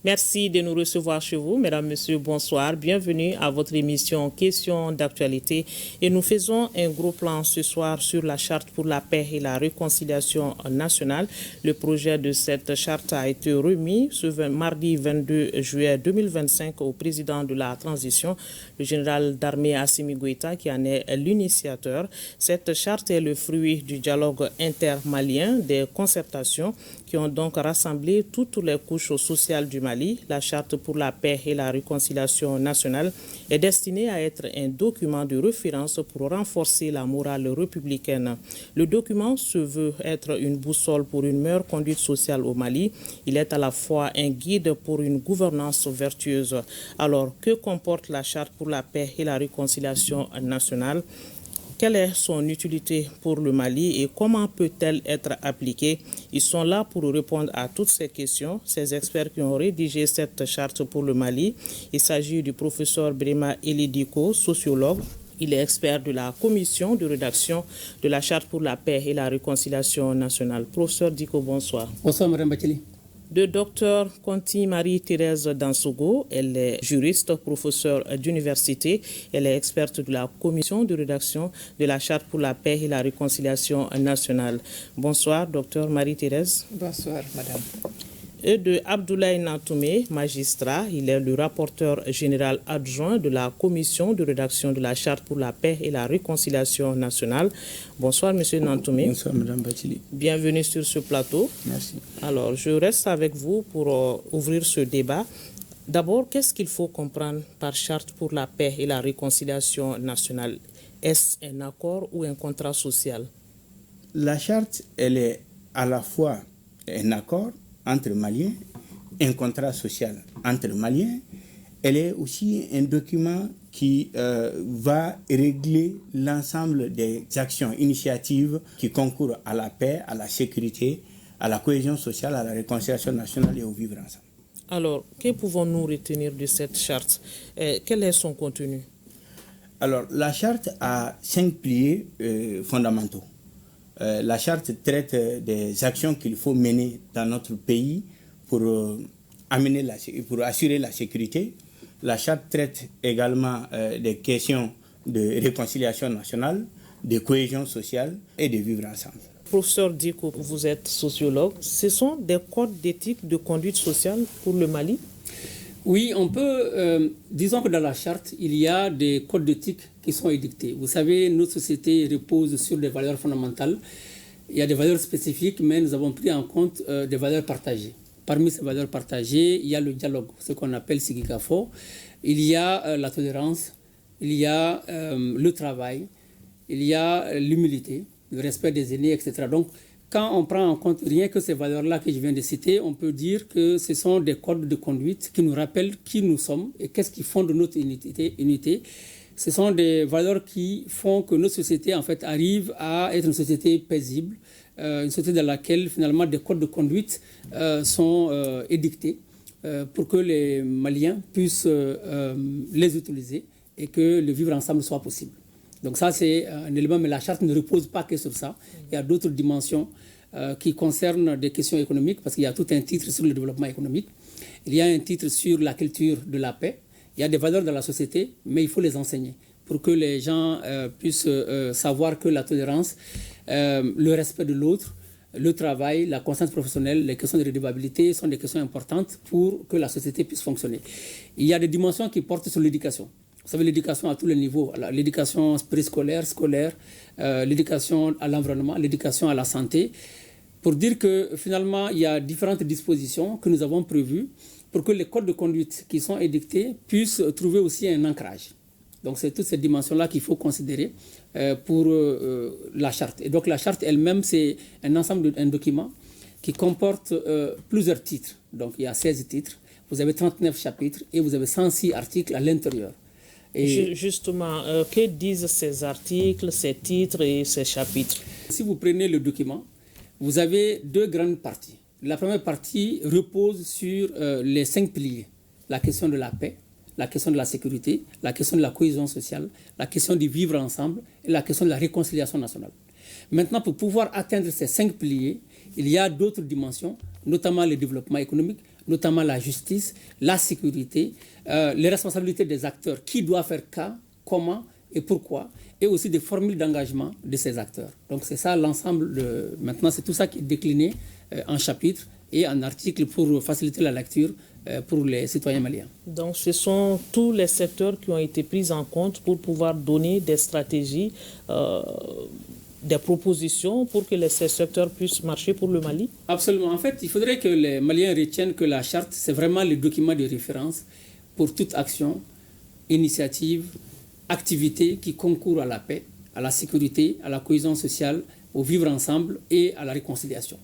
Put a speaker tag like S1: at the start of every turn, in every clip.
S1: Merci de nous recevoir chez vous. Mesdames, Messieurs, bonsoir. Bienvenue à votre émission Questions d'actualité. Et nous faisons un gros plan ce soir sur la charte pour la paix et la réconciliation nationale. Le projet de cette charte a été remis ce mardi 22 juillet 2025 au président de la transition, le général d'armée Assimi Goïta, qui en est l'initiateur. Cette charte est le fruit du dialogue intermalien, des concertations qui ont donc rassemblé toutes les couches sociales du Mali. La charte pour la paix et la réconciliation nationale est destinée à être un document de référence pour renforcer la morale républicaine. Le document se veut être une boussole pour une meilleure conduite sociale au Mali. Il est à la fois un guide pour une gouvernance vertueuse. Alors, que comporte la charte pour la paix et la réconciliation nationale ? Quelle est son utilité pour le Mali et comment peut-elle être appliquée? Ils sont là pour répondre à toutes ces questions. Ces experts qui ont rédigé cette charte pour le Mali. Il s'agit du professeur Brema Elidiko, sociologue. Il est expert de la commission de rédaction de la charte pour la paix et la réconciliation nationale. Professeur Diko, bonsoir.
S2: Bonsoir, Mme Bakili.
S1: De Dr Conti Marie-Thérèse Dansogo, elle est juriste, professeure d'université. Elle est experte de la commission de rédaction de la charte pour la paix et la réconciliation nationale. Bonsoir, Dr Marie-Thérèse.
S3: Bonsoir, madame.
S1: Et de Abdoulaye Nantoumé, magistrat. Il est le rapporteur général adjoint de la commission de rédaction de la charte pour la paix et la réconciliation nationale. Bonsoir, monsieur Nantoumé.
S2: Bonsoir, madame Batili.
S1: Bienvenue sur ce plateau.
S2: Merci.
S1: Alors, je reste avec vous pour ouvrir ce débat. D'abord, qu'est-ce qu'il faut comprendre par charte pour la paix et la réconciliation nationale? Est-ce un accord ou un contrat social?
S2: La charte, elle est à la fois un accord entre Maliens, un contrat social entre Maliens. Elle est aussi un document qui va régler l'ensemble des actions, initiatives qui concourent à la paix, à la sécurité, à la cohésion sociale, à la réconciliation nationale et au vivre ensemble.
S1: Alors, que pouvons-nous retenir de cette charte? Quel est son contenu?
S2: Alors, la charte a 5 piliers fondamentaux. La charte traite des actions qu'il faut mener dans notre pays pour assurer la sécurité. La charte traite également des questions de réconciliation nationale, de cohésion sociale et de vivre ensemble.
S1: Professeur Diko, vous êtes sociologue. Ce sont des codes d'éthique de conduite sociale pour le Mali?
S3: Oui, on peut, disons que dans la charte, il y a des codes d'éthique qui sont édictés. Vous savez, notre société repose sur des valeurs fondamentales. Il y a des valeurs spécifiques, mais nous avons pris en compte des valeurs partagées. Parmi ces valeurs partagées, il y a le dialogue, ce qu'on appelle Sigikafo. Il y a la tolérance, il y a le travail, il y a l'humilité, le respect des aînés, etc. Donc, quand on prend en compte rien que ces valeurs-là que je viens de citer, on peut dire que ce sont des codes de conduite qui nous rappellent qui nous sommes et qu'est-ce qui fonde notre unité. Ce sont des valeurs qui font que notre société en fait, arrive à être une société paisible, une société dans laquelle finalement des codes de conduite sont édictés pour que les Maliens puissent les utiliser et que le vivre ensemble soit possible. Donc ça, c'est un élément, mais la charte ne repose pas que sur ça. Il y a d'autres dimensions qui concernent des questions économiques, parce qu'il y a tout un titre sur le développement économique. Il y a un titre sur la culture de la paix. Il y a des valeurs dans la société, mais il faut les enseigner pour que les gens puissent savoir que la tolérance, le respect de l'autre, le travail, la conscience professionnelle, les questions de redevabilité sont des questions importantes pour que la société puisse fonctionner. Il y a des dimensions qui portent sur l'éducation. Vous savez, l'éducation à tous les niveaux, l'éducation préscolaire, scolaire, l'éducation à l'environnement, l'éducation à la santé, pour dire que finalement, il y a différentes dispositions que nous avons prévues pour que les codes de conduite qui sont édictés puissent trouver aussi un ancrage. Donc, c'est toutes ces dimensions-là qu'il faut considérer pour la charte. Et donc, la charte elle-même, c'est un ensemble, un document qui comporte plusieurs titres. Donc, il y a 16 titres, vous avez 39 chapitres et vous avez 106 articles à l'intérieur.
S1: Et justement, que disent ces articles, ces titres et ces chapitres?
S3: Si vous prenez le document, vous avez 2 grandes parties. La première partie repose sur les 5 piliers. La question de la paix, la question de la sécurité, la question de la cohésion sociale, la question du vivre ensemble et la question de la réconciliation nationale. Maintenant, pour pouvoir atteindre ces 5 piliers, il y a d'autres dimensions, notamment le développement économique, notamment la justice, la sécurité, les responsabilités des acteurs, qui doit faire quoi, comment et pourquoi, et aussi des formules d'engagement de ces acteurs. Donc c'est ça l'ensemble, maintenant c'est tout ça qui est décliné en chapitres et en articles pour faciliter la lecture pour les citoyens maliens.
S1: Donc ce sont tous les secteurs qui ont été pris en compte pour pouvoir donner des stratégies, des propositions pour que ces secteurs puissent marcher pour le Mali?
S3: Absolument. En fait, il faudrait que les Maliens retiennent que la charte, c'est vraiment le document de référence pour toute action, initiative, activité qui concourt à la paix, à la sécurité, à la cohésion sociale, au vivre ensemble et à la réconciliation.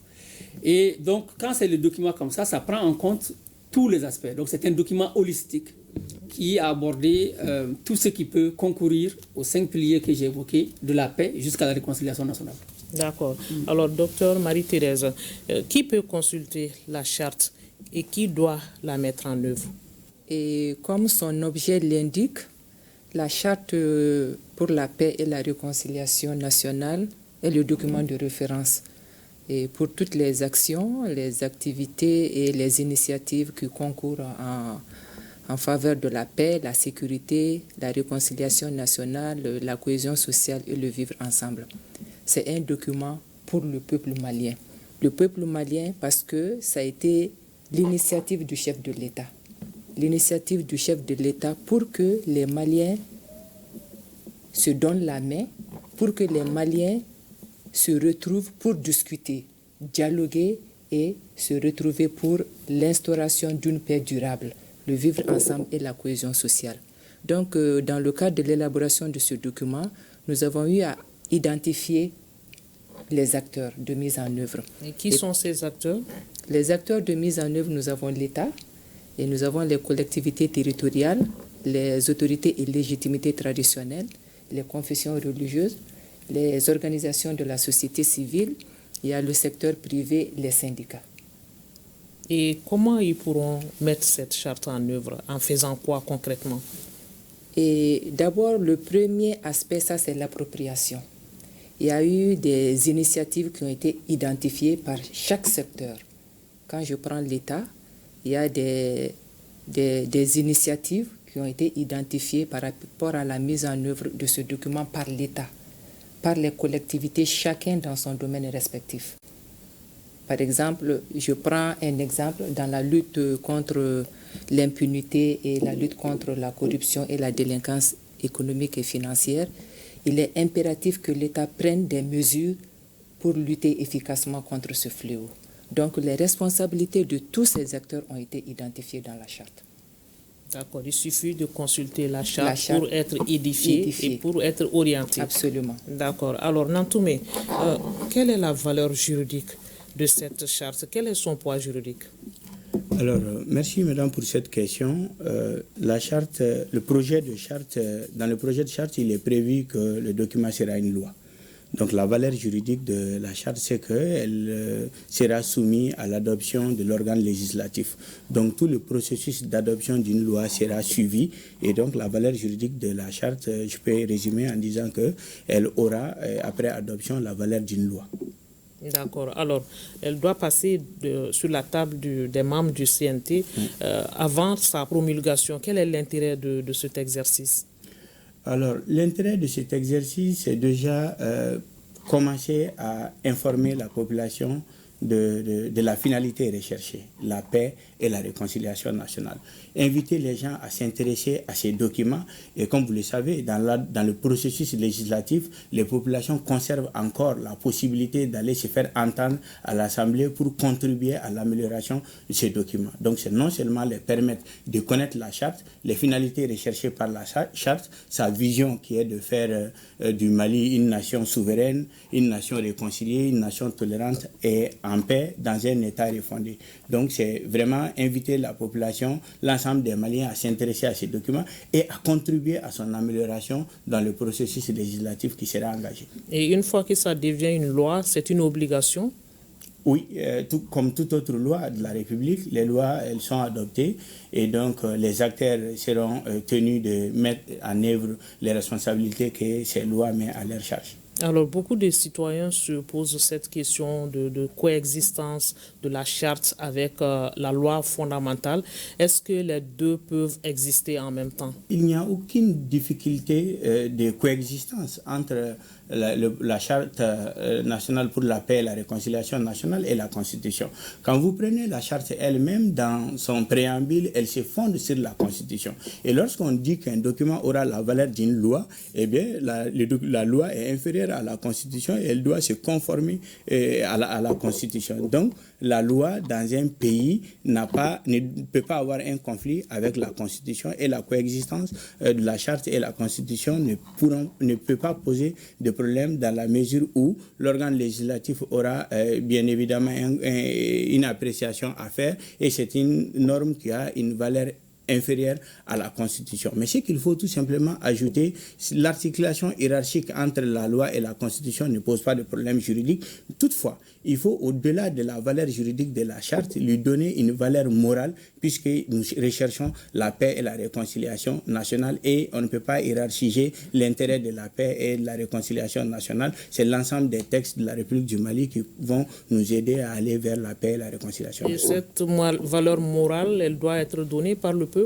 S3: Et donc, quand c'est le document comme ça prend en compte tous les aspects. Donc, c'est un document holistique qui a abordé tout ce qui peut concourir aux 5 piliers que j'ai évoqués, de la paix jusqu'à la réconciliation nationale.
S1: D'accord. Alors, docteur Marie-Thérèse, qui peut consulter la charte et qui doit la mettre en œuvre?
S4: Et comme son objet l'indique, la charte pour la paix et la réconciliation nationale est le document de référence et pour toutes les actions, les activités et les initiatives qui concourent en faveur de la paix, la sécurité, la réconciliation nationale, la cohésion sociale et le vivre ensemble. C'est un document pour le peuple malien. Le peuple malien parce que ça a été l'initiative du chef de l'État. L'initiative du chef de l'État pour que les Maliens se donnent la main, pour que les Maliens se retrouvent pour discuter, dialoguer et se retrouver pour l'instauration d'une paix durable, le vivre ensemble et la cohésion sociale. Donc, dans le cadre de l'élaboration de ce document, nous avons eu à identifier les acteurs de mise en œuvre.
S1: Et qui sont ces acteurs?
S4: Les acteurs de mise en œuvre, nous avons l'État et nous avons les collectivités territoriales, les autorités et légitimités traditionnelles, les confessions religieuses, les organisations de la société civile, il y a le secteur privé, les syndicats.
S1: Et comment ils pourront mettre cette charte en œuvre? En faisant quoi concrètement?
S4: Et d'abord, le premier aspect, ça c'est l'appropriation. Il y a eu des initiatives qui ont été identifiées par chaque secteur. Quand je prends l'État, il y a des initiatives qui ont été identifiées par rapport à la mise en œuvre de ce document par l'État, par les collectivités, chacun dans son domaine respectif. Par exemple, je prends un exemple dans la lutte contre l'impunité et la lutte contre la corruption et la délinquance économique et financière. Il est impératif que l'État prenne des mesures pour lutter efficacement contre ce fléau. Donc, les responsabilités de tous ces acteurs ont été identifiées dans la charte.
S1: D'accord, il suffit de consulter la charte pour être édifié et pour être orienté.
S4: Absolument.
S1: D'accord. Alors, Nantoumé, quelle est la valeur juridique de cette charte? Quel est son poids juridique?
S2: Alors, merci madame pour cette question. La charte, le projet de charte, dans le projet de charte, il est prévu que le document sera une loi. Donc la valeur juridique de la charte, c'est qu'elle sera soumise à l'adoption de l'organe législatif. Donc tout le processus d'adoption d'une loi sera suivi. Et donc la valeur juridique de la charte, je peux résumer en disant qu'elle aura, après adoption, la valeur d'une loi.
S1: D'accord. Alors, elle doit passer sur la table des membres du CNT avant sa promulgation. Quel est l'intérêt de cet exercice?
S2: Alors, l'intérêt de cet exercice, c'est déjà commencer à informer la population de la finalité recherchée, la paix et la réconciliation nationale. Inviter les gens à s'intéresser à ces documents et comme vous le savez, dans le processus législatif, les populations conservent encore la possibilité d'aller se faire entendre à l'Assemblée pour contribuer à l'amélioration de ces documents. Donc c'est non seulement les permettre de connaître la charte, les finalités recherchées par la charte, sa vision qui est de faire du Mali une nation souveraine, une nation réconciliée, une nation tolérante et en paix dans un État refondé. Donc c'est vraiment inviter la population, l'ensemble des Maliens à s'intéresser à ces documents et à contribuer à son amélioration dans le processus législatif qui sera engagé.
S1: Et une fois que ça devient une loi, c'est une obligation?
S2: Oui, comme toute autre loi de la République, les lois, elles sont adoptées et donc les acteurs seront tenus de mettre en œuvre les responsabilités que ces lois mettent à leur charge.
S1: Alors, beaucoup de citoyens se posent cette question de coexistence de la charte avec la loi fondamentale. Est-ce que les deux peuvent exister en même temps?
S2: Il n'y a aucune difficulté de coexistence entre la charte nationale pour la paix et la réconciliation nationale et la Constitution. Quand vous prenez la charte elle-même, dans son préambule, elle se fonde sur la Constitution. Et lorsqu'on dit qu'un document aura la valeur d'une loi, eh bien, la loi est inférieure à la Constitution et elle doit se conformer à la Constitution. Donc, la loi dans un pays ne peut pas avoir un conflit avec la Constitution, et la coexistence de la charte et la Constitution ne peut pas poser de problème dans la mesure où l'organe législatif aura bien évidemment une appréciation à faire, et c'est une norme qui a une valeur inférieure à la Constitution. Mais ce qu'il faut tout simplement ajouter, l'articulation hiérarchique entre la loi et la Constitution ne pose pas de problème juridique. Toutefois, il faut, au-delà de la valeur juridique de la charte, lui donner une valeur morale, puisque nous recherchons la paix et la réconciliation nationale, et on ne peut pas hiérarchiser l'intérêt de la paix et de la réconciliation nationale. C'est l'ensemble des textes de la République du Mali qui vont nous aider à aller vers la paix et la réconciliation.
S1: Et cette valeur morale, elle doit être donnée par le peuple?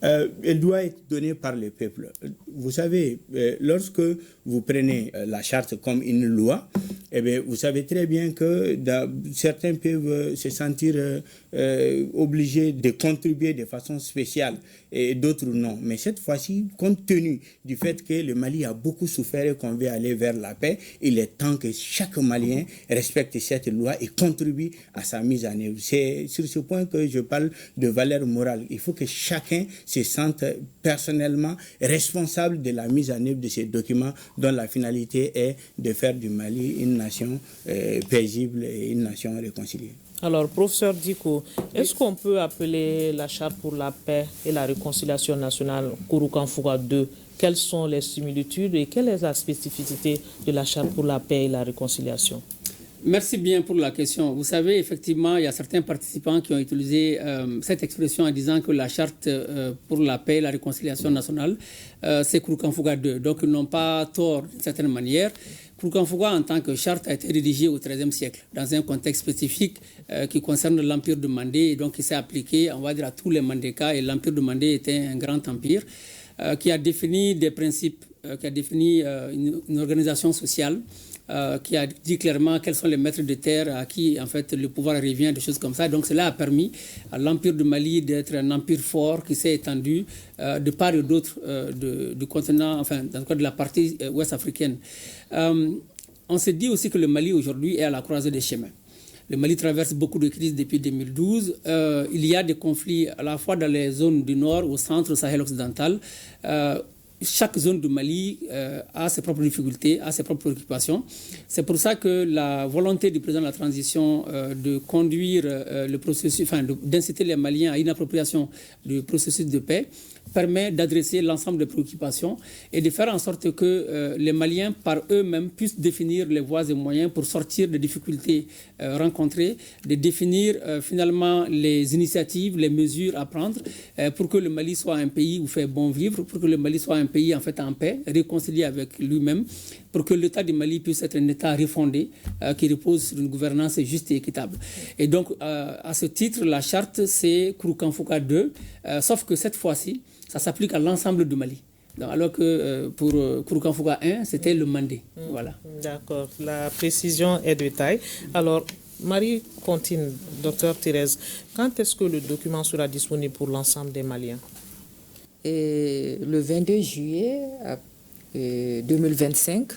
S2: Elle doit être donnée par le peuple. Vous savez, lorsque vous prenez la charte comme une loi, eh bien, vous savez très bien que certains peuvent se sentir obligés de contribuer de façon spéciale et d'autres non. Mais cette fois-ci, compte tenu du fait que le Mali a beaucoup souffert et qu'on veut aller vers la paix, il est temps que chaque Malien respecte cette loi et contribue à sa mise en œuvre. C'est sur ce point que je parle de valeur morale. Il faut que chacun se sente personnellement responsable de la mise en œuvre de ces documents dont la finalité est de faire du Mali une nation paisible et une nation réconciliée.
S1: Alors, professeur Diko, est-ce qu'on peut appeler la charte pour la paix et la réconciliation nationale Kouroukanfouga 2? Quelles sont les similitudes et quelle est la spécificité de la charte pour la paix et la réconciliation?
S3: Merci bien pour la question. Vous savez, effectivement, il y a certains participants qui ont utilisé cette expression en disant que la charte pour la paix et la réconciliation nationale, c'est Kouroukanfouga 2. Donc, ils n'ont pas tort d'une certaine manière. Kouroukanfouga, en tant que charte, a été rédigée au XIIIe siècle, dans un contexte spécifique qui concerne l'Empire de Mandé, et donc qui s'est appliqué, on va dire, à tous les Mandékas. Et l'Empire de Mandé était un grand empire qui a défini des principes, qui a défini une organisation sociale, qui a dit clairement quels sont les maîtres de terre à qui en fait le pouvoir revient, des choses comme ça. Donc cela a permis à l'Empire de Mali d'être un empire fort qui s'est étendu de part et d'autre du continent, enfin dans le cas de la partie ouest africaine. On s'est dit aussi que le Mali aujourd'hui est à la croisée des chemins. Le Mali traverse beaucoup de crises depuis 2012. Il y a des conflits à la fois dans les zones du nord, au centre, au Sahel occidental. Chaque zone du Mali a ses propres difficultés, a ses propres préoccupations. C'est pour ça que la volonté du président de la transition de conduire le processus, enfin d'inciter les Maliens à une appropriation du processus de paix permet d'adresser l'ensemble des préoccupations et de faire en sorte que les Maliens par eux-mêmes puissent définir les voies et moyens pour sortir des difficultés rencontrées, de définir finalement les initiatives, les mesures à prendre pour que le Mali soit un pays où fait bon vivre, pour que le Mali soit un pays en fait en paix, réconcilié avec lui-même, pour que l'État du Mali puisse être un État refondé qui repose sur une gouvernance juste et équitable. Et donc, à ce titre, la charte, c'est Kouroukanfouga 2, sauf que cette fois-ci, ça s'applique à l'ensemble du Mali. Donc, alors que pour Kouroukanfouga 1, c'était le Mandé. Voilà.
S1: D'accord, la précision est de taille. Alors, Marie continue, docteur Thérèse, quand est-ce que le document sera disponible pour l'ensemble des Maliens?
S4: Et le 22 juillet 2025,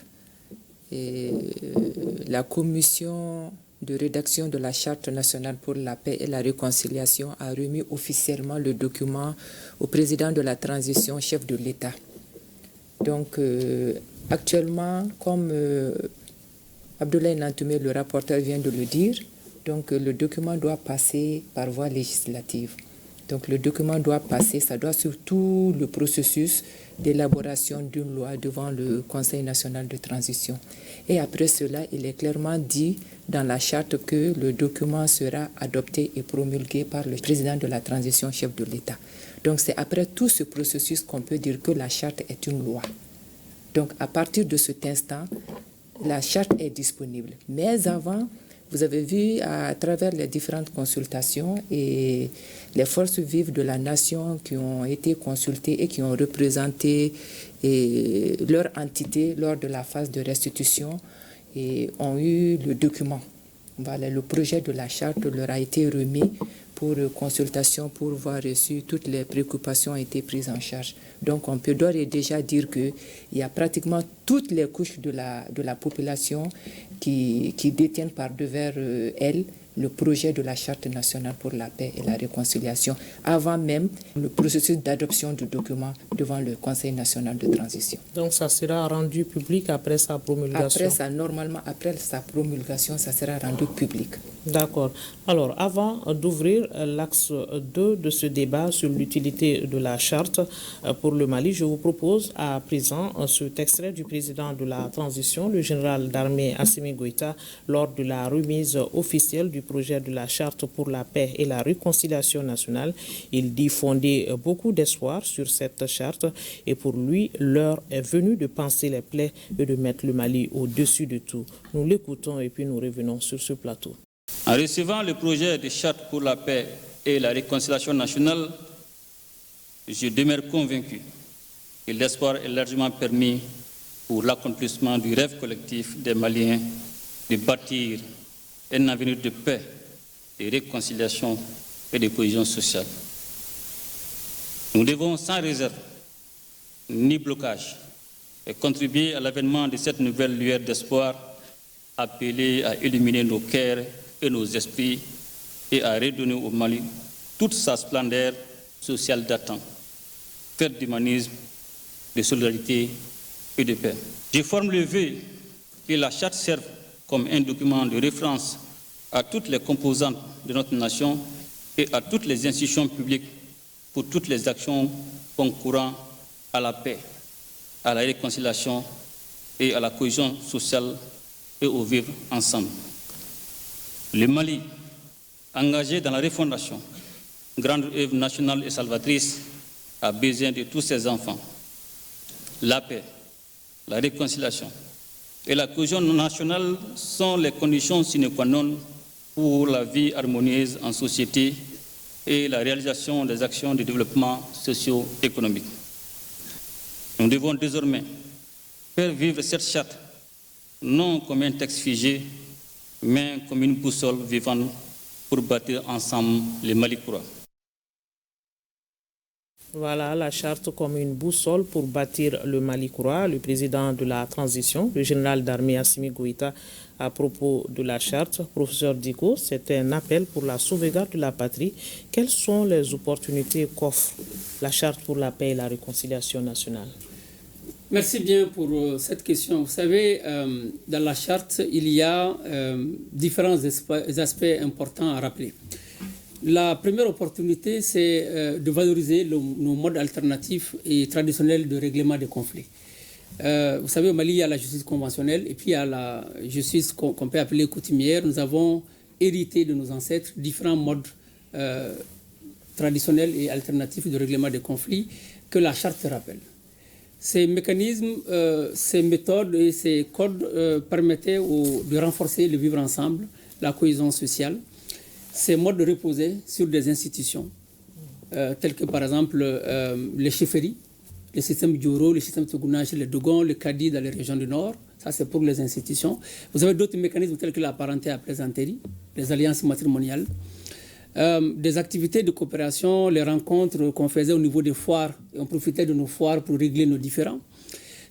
S4: la commission de rédaction de la Charte nationale pour la paix et la réconciliation a remis officiellement le document au président de la transition, chef de l'État. Donc, actuellement, comme Abdoulaye Nantoumé, le rapporteur, vient de le dire, donc le document doit passer par voie législative. Donc, le document doit passer, ça doit surtout le processus d'élaboration d'une loi devant le Conseil national de transition. Et après cela, il est clairement dit dans la charte que le document sera adopté et promulgué par le président de la transition, chef de l'État. Donc c'est après tout ce processus qu'on peut dire que la charte est une loi. Donc à partir de cet instant, la charte est disponible. Mais avant, vous avez vu à travers les différentes consultations et les forces vives de la nation qui ont été consultées et qui ont représenté leur entité lors de la phase de restitution et ont eu le document. Voilà, le projet de la charte leur a été remis pour consultation, pour voir si toutes les préoccupations ont été prises en charge. Donc on peut d'ores et déjà dire qu'il y a pratiquement toutes les couches de la population qui détiennent par devers elles le projet de la Charte nationale pour la paix et la réconciliation, avant même le processus d'adoption du document devant le Conseil national de transition.
S1: Donc ça sera rendu public après sa promulgation?
S4: Normalement, après sa promulgation, ça sera rendu public.
S1: D'accord. Alors, avant d'ouvrir l'axe 2 de ce débat sur l'utilité de la charte pour le Mali, je vous propose à présent cet extrait du président de la transition, le général d'armée Assimi Goïta, lors de la remise officielle du projet de la charte pour la paix et la réconciliation nationale. Il dit fonder beaucoup d'espoir sur cette charte et pour lui, l'heure est venue de panser les plaies et de mettre le Mali au-dessus de tout. Nous l'écoutons et puis nous revenons sur ce plateau.
S5: En recevant le projet de charte pour la paix et la réconciliation nationale, je demeure convaincu que l'espoir est largement permis pour l'accomplissement du rêve collectif des Maliens de bâtir un avenir de paix, de réconciliation et de cohésion sociale. Nous devons sans réserve ni blocage et contribuer à l'avènement de cette nouvelle lueur d'espoir appelée à illuminer nos cœurs et nos esprits et à redonner au Mali toute sa splendeur sociale d'antan, faite d'humanisme, de solidarité et de paix. Je forme le vœu que la charte serve comme un document de référence à toutes les composantes de notre nation et à toutes les institutions publiques pour toutes les actions concourant à la paix, à la réconciliation et à la cohésion sociale et au vivre ensemble. Le Mali, engagé dans la refondation, grande œuvre nationale et salvatrice, a besoin de tous ses enfants. La paix, la réconciliation et la cohésion nationale sont les conditions sine qua non pour la vie harmonieuse en société et la réalisation des actions de développement socio-économique. Nous devons désormais faire vivre cette charte non comme un texte figé, mais comme une boussole vivante pour bâtir ensemble le Mali croix.
S1: Voilà la charte comme une boussole pour bâtir le Mali croix. Le président de la transition, le général d'armée Assimi Goïta, à propos de la charte. Professeur Diko, c'est un appel pour la sauvegarde de la patrie. Quelles sont les opportunités qu'offre la charte pour la paix et la réconciliation nationale?
S3: Merci bien pour cette question. Vous savez, dans la charte, il y a différents aspects importants à rappeler. La première opportunité, c'est de valoriser nos modes alternatifs et traditionnels de règlement des conflits. Vous savez, au Mali, il y a la justice conventionnelle et puis il y a la justice qu'on peut appeler coutumière. Nous avons hérité de nos ancêtres différents modes traditionnels et alternatifs de règlement des conflits que la charte rappelle. Ces mécanismes, ces méthodes et ces codes permettaient de renforcer le vivre ensemble, la cohésion sociale. Ces modes reposaient sur des institutions, telles que par exemple les chefferies, le système Dioro, le système Togouna chez les Dogons, le Kadi dans les régions du Nord. Ça, c'est pour les institutions. Vous avez d'autres mécanismes tels que la parenté à plaisanterie, les alliances matrimoniales, des activités de coopération, les rencontres qu'on faisait au niveau des foires, et on profitait de nos foires pour régler nos différends.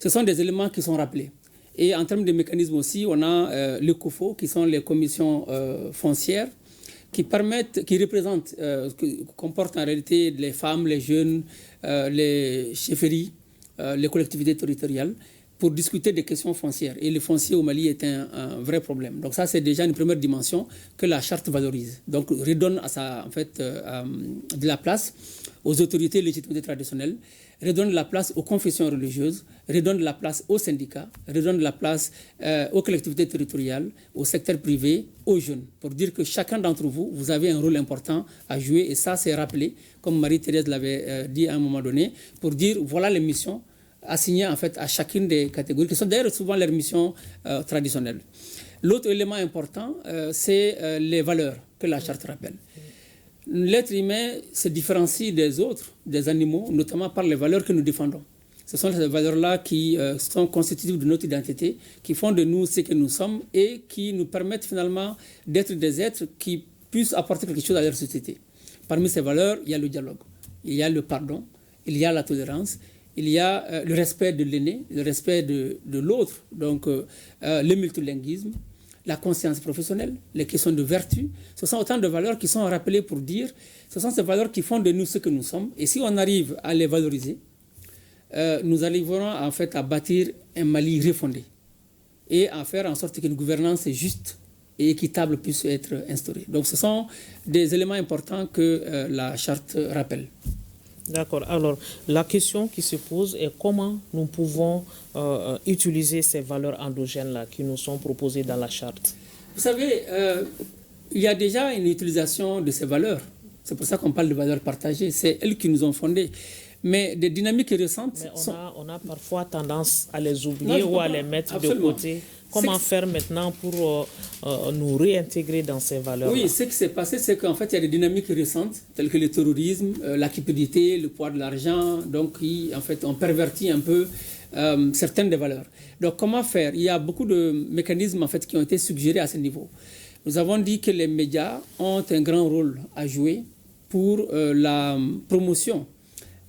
S3: Ce sont des éléments qui sont rappelés. Et en termes de mécanismes aussi, on a les COFO, qui sont les commissions foncières, qui représentent, qui comportent en réalité les femmes, les jeunes, les chefferies, les collectivités territoriales, pour discuter des questions foncières. Et le foncier au Mali est un vrai problème. Donc ça, c'est déjà une première dimension que la charte valorise. Donc redonne de la place aux autorités légitimes traditionnelles, redonne de la place aux confessions religieuses, redonne de la place aux syndicats, redonne de la place aux collectivités territoriales, au secteur privé, aux jeunes, pour dire que chacun d'entre vous, vous avez un rôle important à jouer, et ça c'est rappelé, comme Marie-Thérèse l'avait dit à un moment donné, pour dire voilà les missions assignées en fait à chacune des catégories, qui sont d'ailleurs souvent leurs missions traditionnelles. L'autre élément important, c'est les valeurs que la charte rappelle. L'être humain se différencie des autres, des animaux, notamment par les valeurs que nous défendons. Ce sont ces valeurs-là qui sont constitutives de notre identité, qui font de nous ce que nous sommes et qui nous permettent finalement d'être des êtres qui puissent apporter quelque chose à leur société. Parmi ces valeurs, il y a le dialogue, il y a le pardon, il y a la tolérance, il y a le respect de l'aîné, le respect de l'autre, donc le multilinguisme, la conscience professionnelle, les questions de vertu. Ce sont autant de valeurs qui sont rappelées pour dire, ce sont ces valeurs qui font de nous ce que nous sommes. Et si on arrive à les valoriser, nous arriverons en fait à bâtir un Mali refondé et à faire en sorte qu'une gouvernance juste et équitable puisse être instaurée. Donc ce sont des éléments importants que la charte rappelle.
S1: D'accord. Alors, la question qui se pose est comment nous pouvons utiliser ces valeurs endogènes-là qui nous sont proposées dans la charte.
S3: Vous savez, il y a déjà une utilisation de ces valeurs. C'est pour ça qu'on parle de valeurs partagées. C'est elles qui nous ont fondées. Mais des dynamiques récentes...
S1: Mais on a parfois tendance à les oublier ou à les mettre de côté. Comment faire maintenant pour nous réintégrer dans ces valeurs?
S3: Oui, ce qui s'est passé, c'est qu'en fait, il y a des dynamiques récentes, telles que le terrorisme, la cupidité, le poids de l'argent, donc qui, en fait, ont perverti un peu certaines des valeurs. Donc, comment faire? Il y a beaucoup de mécanismes, en fait, qui ont été suggérés à ce niveau. Nous avons dit que les médias ont un grand rôle à jouer pour la promotion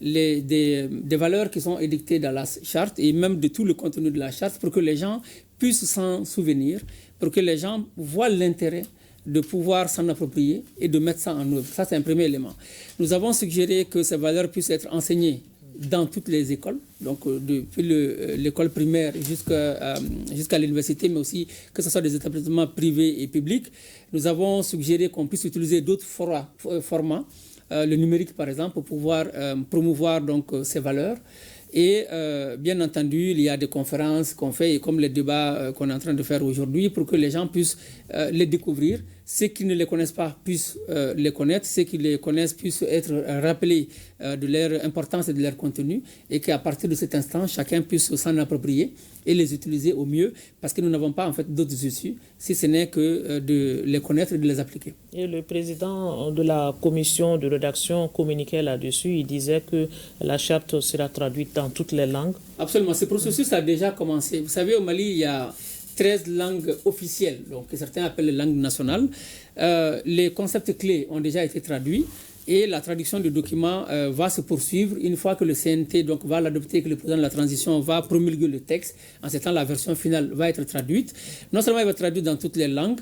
S3: des valeurs qui sont édictées dans la charte et même de tout le contenu de la charte pour que les gens puissent s'en souvenir, pour que les gens voient l'intérêt de pouvoir s'en approprier et de mettre ça en œuvre. Ça, c'est un premier élément. Nous avons suggéré que ces valeurs puissent être enseignées dans toutes les écoles, donc depuis l'école primaire jusqu'à l'université, mais aussi que ce soit des établissements privés et publics. Nous avons suggéré qu'on puisse utiliser d'autres formats, le numérique par exemple, pour pouvoir promouvoir donc, ces valeurs. Et bien entendu, il y a des conférences qu'on fait, et comme les débats qu'on est en train de faire aujourd'hui, pour que les gens puissent les découvrir. Ceux qui ne les connaissent pas puissent les connaître, ceux qui les connaissent puissent être rappelés de leur importance et de leur contenu, et qu'à partir de cet instant, chacun puisse s'en approprier et les utiliser au mieux, parce que nous n'avons pas en fait d'autres issues, si ce n'est que de les connaître et de les appliquer.
S1: Et le président de la commission de rédaction communiquait là-dessus, il disait que la charte sera traduite dans toutes les langues.
S3: Absolument, ce processus a déjà commencé. Vous savez, au Mali, il y a 13 langues officielles, donc que certains appellent les langues nationales. Les concepts clés ont déjà été traduits et la traduction du document va se poursuivre une fois que le CNT donc, va l'adopter, que le président de la transition va promulguer le texte. En ce temps, la version finale va être traduite. Non seulement elle va être traduite dans toutes les langues,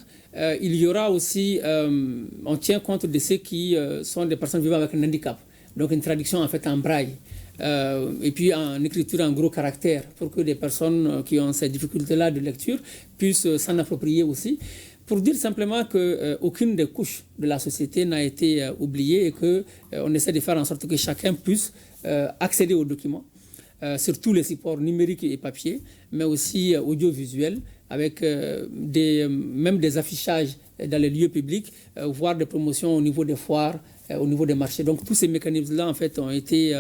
S3: il y aura aussi, on tient compte de ceux qui sont des personnes vivant avec un handicap. Donc une traduction en fait en braille. Et puis en écriture en gros caractères pour que des personnes qui ont ces difficultés-là de lecture puissent s'en approprier aussi. Pour dire simplement qu'aucune des couches de la société n'a été oubliée et qu'on essaie de faire en sorte que chacun puisse accéder aux documents sur tous les supports numériques et papier, mais aussi audiovisuels, avec même des affichages dans les lieux publics, voire des promotions au niveau des foires, au niveau des marchés. Donc tous ces mécanismes-là en fait ont été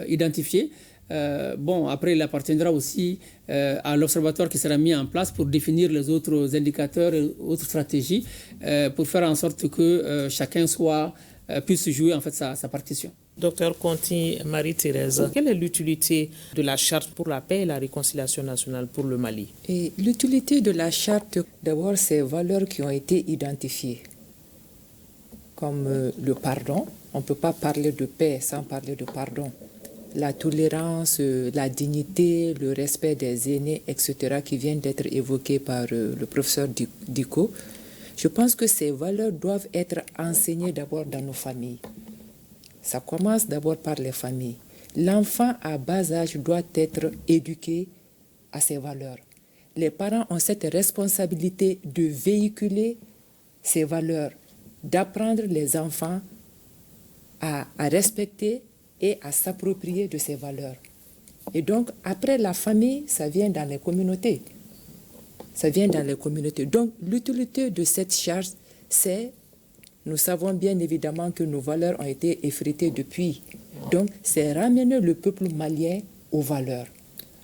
S3: identifiés. Après il appartiendra aussi à l'observatoire qui sera mis en place pour définir les autres indicateurs et autres stratégies pour faire en sorte que chacun puisse jouer en fait sa partition.
S1: Docteur Conti Marie-Thérèse, quelle est l'utilité de la charte pour la paix et la réconciliation nationale pour le Mali?
S4: Et l'utilité de la charte, d'abord, ces valeurs qui ont été identifiées, comme le pardon. On ne peut pas parler de paix sans parler de pardon. La tolérance, la dignité, le respect des aînés, etc., qui viennent d'être évoqués par le professeur Diko. Je pense que ces valeurs doivent être enseignées d'abord dans nos familles. Ça commence d'abord par les familles. L'enfant à bas âge doit être éduqué à ces valeurs. Les parents ont cette responsabilité de véhiculer ces valeurs, d'apprendre les enfants à respecter et à s'approprier de ces valeurs. Et donc, après la famille, ça vient dans les communautés. Ça vient dans les communautés. Donc, l'utilité de cette charte, c'est, nous savons bien évidemment que nos valeurs ont été effritées depuis. Donc, c'est ramener le peuple malien aux valeurs.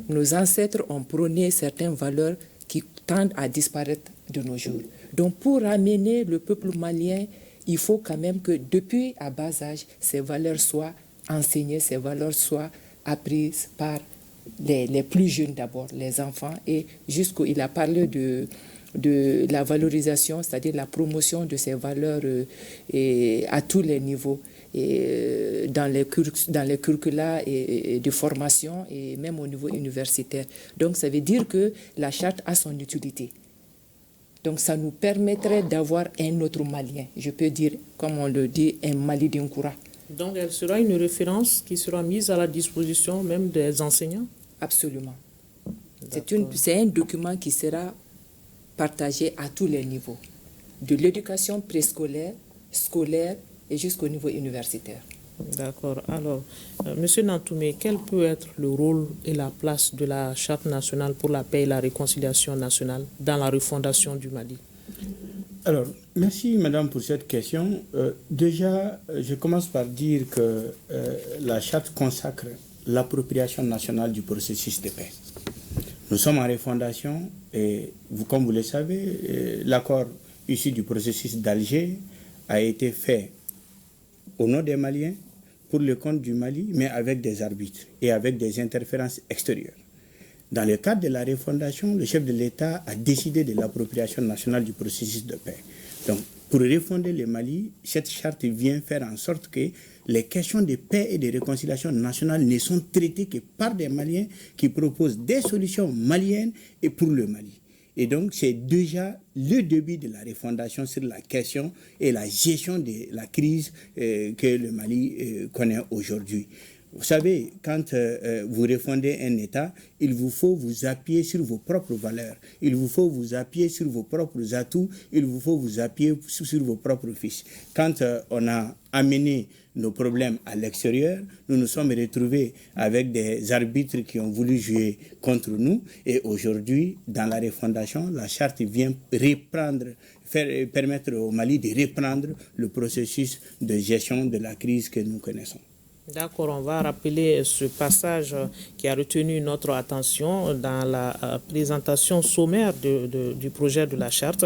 S4: Nos ancêtres ont prôné certaines valeurs qui tendent à disparaître de nos jours. Donc pour ramener le peuple malien, il faut quand même que depuis à bas âge, ces valeurs soient enseignées, ces valeurs soient apprises par les plus jeunes d'abord, les enfants, et il a parlé de la valorisation, c'est-à-dire la promotion de ces valeurs à tous les niveaux, et dans les curricula et de formation et même au niveau universitaire. Donc ça veut dire que la charte a son utilité. Donc ça nous permettrait d'avoir un autre Malien, je peux dire, comme on le dit, un Mali d'Inkoura.
S1: Donc elle sera une référence qui sera mise à la disposition même des enseignants? Absolument.
S4: C'est un document qui sera partagé à tous les niveaux, de l'éducation préscolaire, scolaire et jusqu'au niveau universitaire.
S1: D'accord. Alors, Monsieur Nantoumé, quel peut être le rôle et la place de la Charte nationale pour la paix et la réconciliation nationale dans la refondation du Mali?
S2: Alors, merci Madame pour cette question. Déjà, je commence par dire que la Charte consacre l'appropriation nationale du processus de paix. Nous sommes en refondation et, comme vous le savez, l'accord issu du processus d'Alger a été fait au nom des Maliens, pour le compte du Mali, mais avec des arbitres et avec des interférences extérieures. Dans le cadre de la refondation, le chef de l'État a décidé de l'appropriation nationale du processus de paix. Donc, pour refonder le Mali, cette charte vient faire en sorte que les questions de paix et de réconciliation nationale ne sont traitées que par des Maliens qui proposent des solutions maliennes et pour le Mali. Et donc, c'est déjà le début de la refondation sur la question et la gestion de la crise que le Mali connaît aujourd'hui. Vous savez, quand vous refondez un État, il vous faut vous appuyer sur vos propres valeurs, il vous faut vous appuyer sur vos propres atouts, il vous faut vous appuyer sur vos propres fiches. Quand on a amené nos problèmes à l'extérieur, nous nous sommes retrouvés avec des arbitres qui ont voulu jouer contre nous. Et aujourd'hui, dans la refondation, la charte vient permettre au Mali de reprendre le processus de gestion de la crise que nous connaissons.
S1: D'accord, on va rappeler ce passage qui a retenu notre attention dans la présentation sommaire du projet de la charte.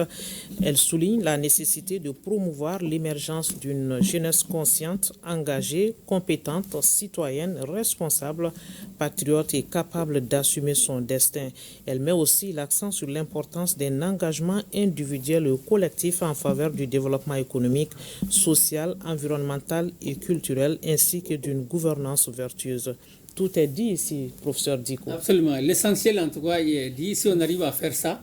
S1: Elle souligne la nécessité de promouvoir l'émergence d'une jeunesse consciente, engagée, compétente, citoyenne, responsable, patriote et capable d'assumer son destin. Elle met aussi l'accent sur l'importance d'un engagement individuel et collectif en faveur du développement économique, social, environnemental et culturel, ainsi que d'une gouvernance vertueuse. Tout est dit ici, professeur Diko.
S3: Absolument. L'essentiel, en tout cas, il est dit. Si on arrive à faire ça,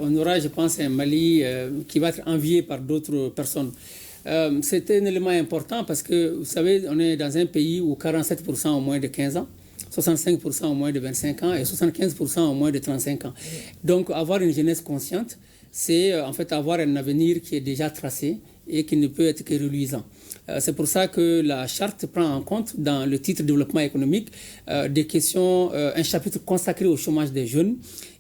S3: on aura, je pense, un Mali qui va être envié par d'autres personnes. C'est un élément important parce que, vous savez, on est dans un pays où 47% ont moins de 15 ans, 65% ont moins de 25 ans et 75% ont moins de 35 ans. Donc, avoir une jeunesse consciente, c'est en fait avoir un avenir qui est déjà tracé et qui ne peut être que reluisant. C'est pour ça que la charte prend en compte dans le titre développement économique des questions, un chapitre consacré au chômage des jeunes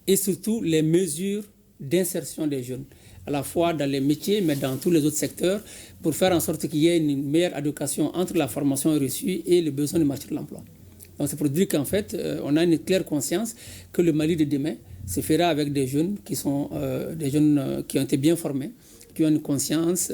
S3: et surtout les mesures d'insertion des jeunes, à la fois dans les métiers mais dans tous les autres secteurs, pour faire en sorte qu'il y ait une meilleure adéquation entre la formation reçue et le besoin du marché de l'emploi. Donc c'est pour dire qu'en fait, on a une claire conscience que le Mali de demain se fera avec des jeunes qui sont des jeunes qui ont été bien formés, qui ont une conscience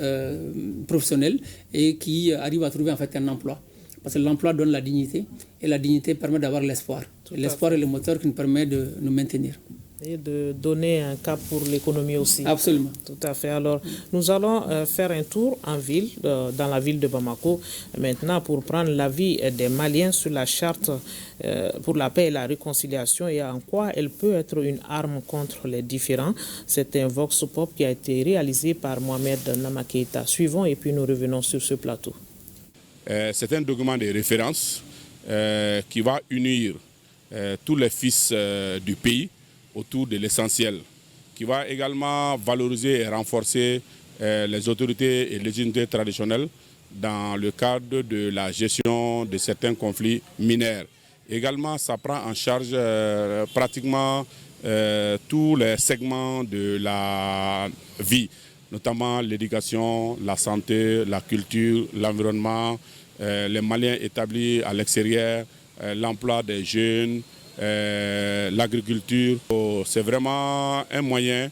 S3: professionnelle et qui arrivent à trouver en fait un emploi. Parce que l'emploi donne la dignité et la dignité permet d'avoir l'espoir. L'espoir est le moteur qui nous permet de nous maintenir.
S1: Et de donner un cap pour l'économie aussi.
S3: Absolument.
S1: Tout à fait. Alors, nous allons faire un tour en ville, dans la ville de Bamako, maintenant pour prendre l'avis des Maliens sur la charte pour la paix et la réconciliation et en quoi elle peut être une arme contre les différends. C'est un vox pop qui a été réalisé par Mohamed Namakeita. Suivons et puis nous revenons sur ce plateau.
S6: C'est un document de référence qui va unir tous les fils du pays autour de l'essentiel, qui va également valoriser et renforcer les autorités et les unités traditionnelles dans le cadre de la gestion de certains conflits mineurs. Également, ça prend en charge pratiquement tous les segments de la vie, notamment l'éducation, la santé, la culture, l'environnement, les Maliens établis à l'extérieur, l'emploi des jeunes, l'agriculture. C'est vraiment un moyen,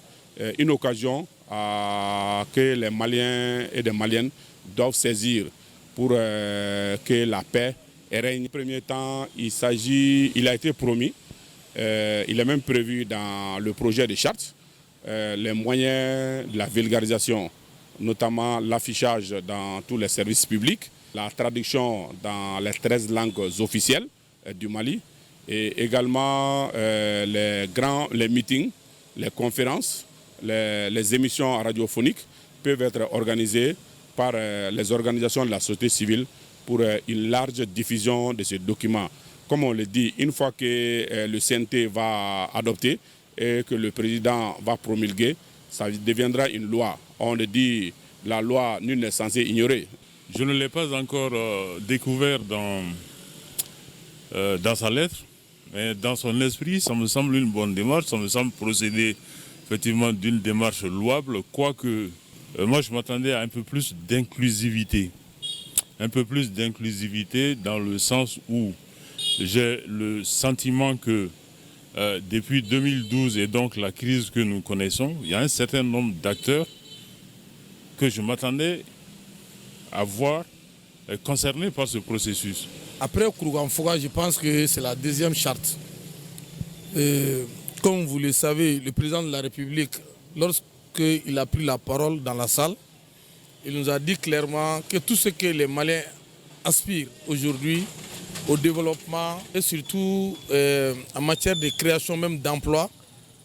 S6: une occasion que les Maliens et les Maliennes doivent saisir pour que la paix règne. En premier temps, il a été promis, il est même prévu dans le projet de charte, les moyens de la vulgarisation, notamment l'affichage dans tous les services publics, la traduction dans les 13 langues officielles du Mali, et également les meetings, les conférences, les émissions radiophoniques peuvent être organisées par les organisations de la société civile pour une large diffusion de ces documents. Comme on le dit, une fois que le CNT va adopter et que le président va promulguer, ça deviendra une loi. On le dit, la loi, nul n'est censé ignorer.
S7: Je ne l'ai pas encore découvert dans sa lettre, mais dans son esprit, ça me semble une bonne démarche, ça me semble procéder effectivement d'une démarche louable, quoique moi je m'attendais à un peu plus d'inclusivité. Un peu plus d'inclusivité dans le sens où j'ai le sentiment que depuis 2012 et donc la crise que nous connaissons, il y a un certain nombre d'acteurs que je m'attendais à voir concernés par ce processus.
S8: Après Kourougan-Foga, je pense que c'est la deuxième charte. Comme vous le savez, le président de la République, lorsqu'il a pris la parole dans la salle, il nous a dit clairement que tout ce que les Maliens aspirent aujourd'hui au développement et surtout en matière de création même d'emplois,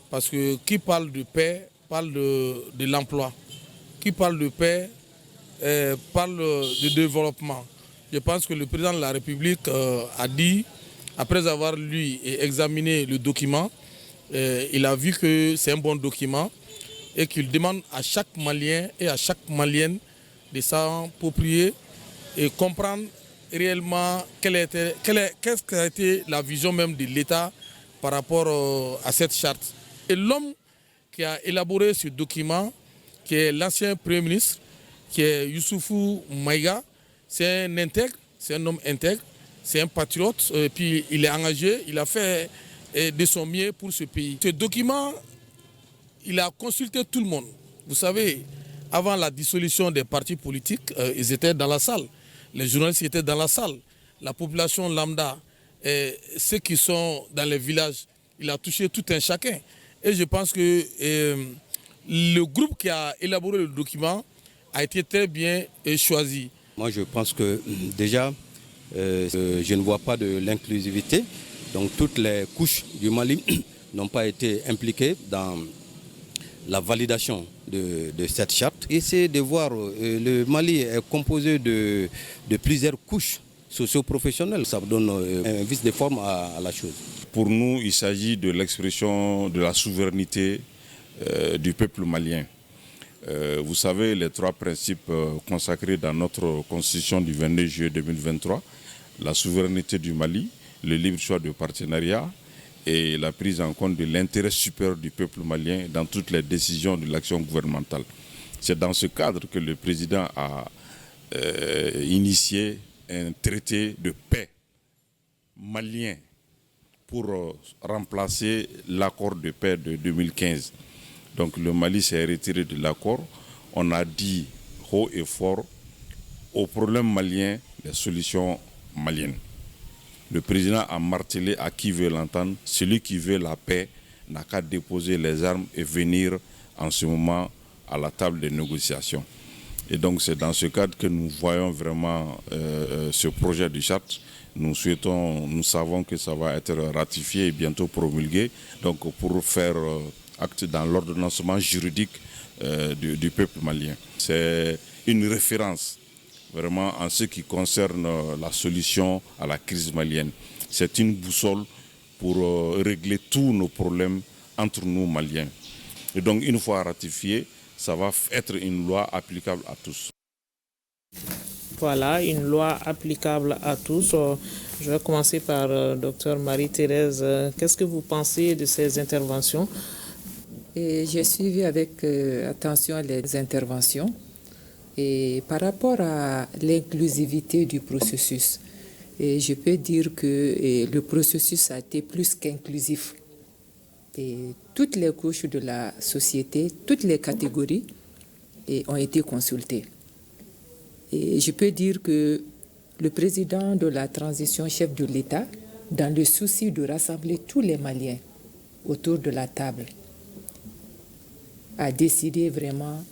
S8: parce que qui parle de paix parle de l'emploi, qui parle de paix parle de développement. Je pense que le président de la République a dit, après avoir lu et examiné le document, il a vu que c'est un bon document et qu'il demande à chaque Malien et à chaque Malienne de s'approprier et comprendre réellement qu'est-ce qu'a été la vision même de l'État par rapport à cette charte. Et l'homme qui a élaboré ce document, qui est l'ancien Premier ministre, qui est Youssoufou Maïga, c'est un intègre, c'est un homme intègre, c'est un patriote, et puis il est engagé, il a fait de son mieux pour ce pays. Ce document, il a consulté tout le monde. Vous savez, avant la dissolution des partis politiques, ils étaient dans la salle. Les journalistes étaient dans la salle. La population lambda, ceux qui sont dans les villages, il a touché tout un chacun. Et je pense que le groupe qui a élaboré le document a été très bien choisi.
S9: Moi, je pense que déjà, je ne vois pas de l'inclusivité. Donc, toutes les couches du Mali n'ont pas été impliquées dans la validation de cette charte. Essayez de voir, le Mali est composé de plusieurs couches socio-professionnelles. Ça donne un vice de forme à la chose.
S10: Pour nous, il s'agit de l'expression de la souveraineté du peuple malien. Vous savez, les trois principes consacrés dans notre constitution du 22 juillet 2023, la souveraineté du Mali, le libre choix de partenariat et la prise en compte de l'intérêt supérieur du peuple malien dans toutes les décisions de l'action gouvernementale. C'est dans ce cadre que le président a initié un traité de paix malien pour remplacer l'accord de paix de 2015. Donc le Mali s'est retiré de l'accord. On a dit haut et fort aux problèmes maliens, les solutions maliennes. Le président a martelé à qui veut l'entendre, celui qui veut la paix n'a qu'à déposer les armes et venir en ce moment à la table des négociations. Et donc c'est dans ce cadre que nous voyons vraiment ce projet de charte. Nous savons que ça va être ratifié et bientôt promulgué, donc pour faire acte dans l'ordonnancement juridique du peuple malien. C'est une référence vraiment en ce qui concerne la solution à la crise malienne. C'est une boussole pour régler tous nos problèmes entre nous Maliens. Et donc une fois ratifié, ça va être une loi applicable à tous.
S1: Voilà, une loi applicable à tous. Je vais commencer par Dr Marie-Thérèse. Qu'est-ce que vous pensez de ces interventions?
S4: J'ai suivi avec attention les interventions. Et par rapport à l'inclusivité du processus, Et je peux dire que le processus a été plus qu'inclusif. Et toutes les couches de la société, toutes les catégories ont été consultées. Et je peux dire que le président de la transition, chef de l'État, dans le souci de rassembler tous les Maliens autour de la table, a décidé vraiment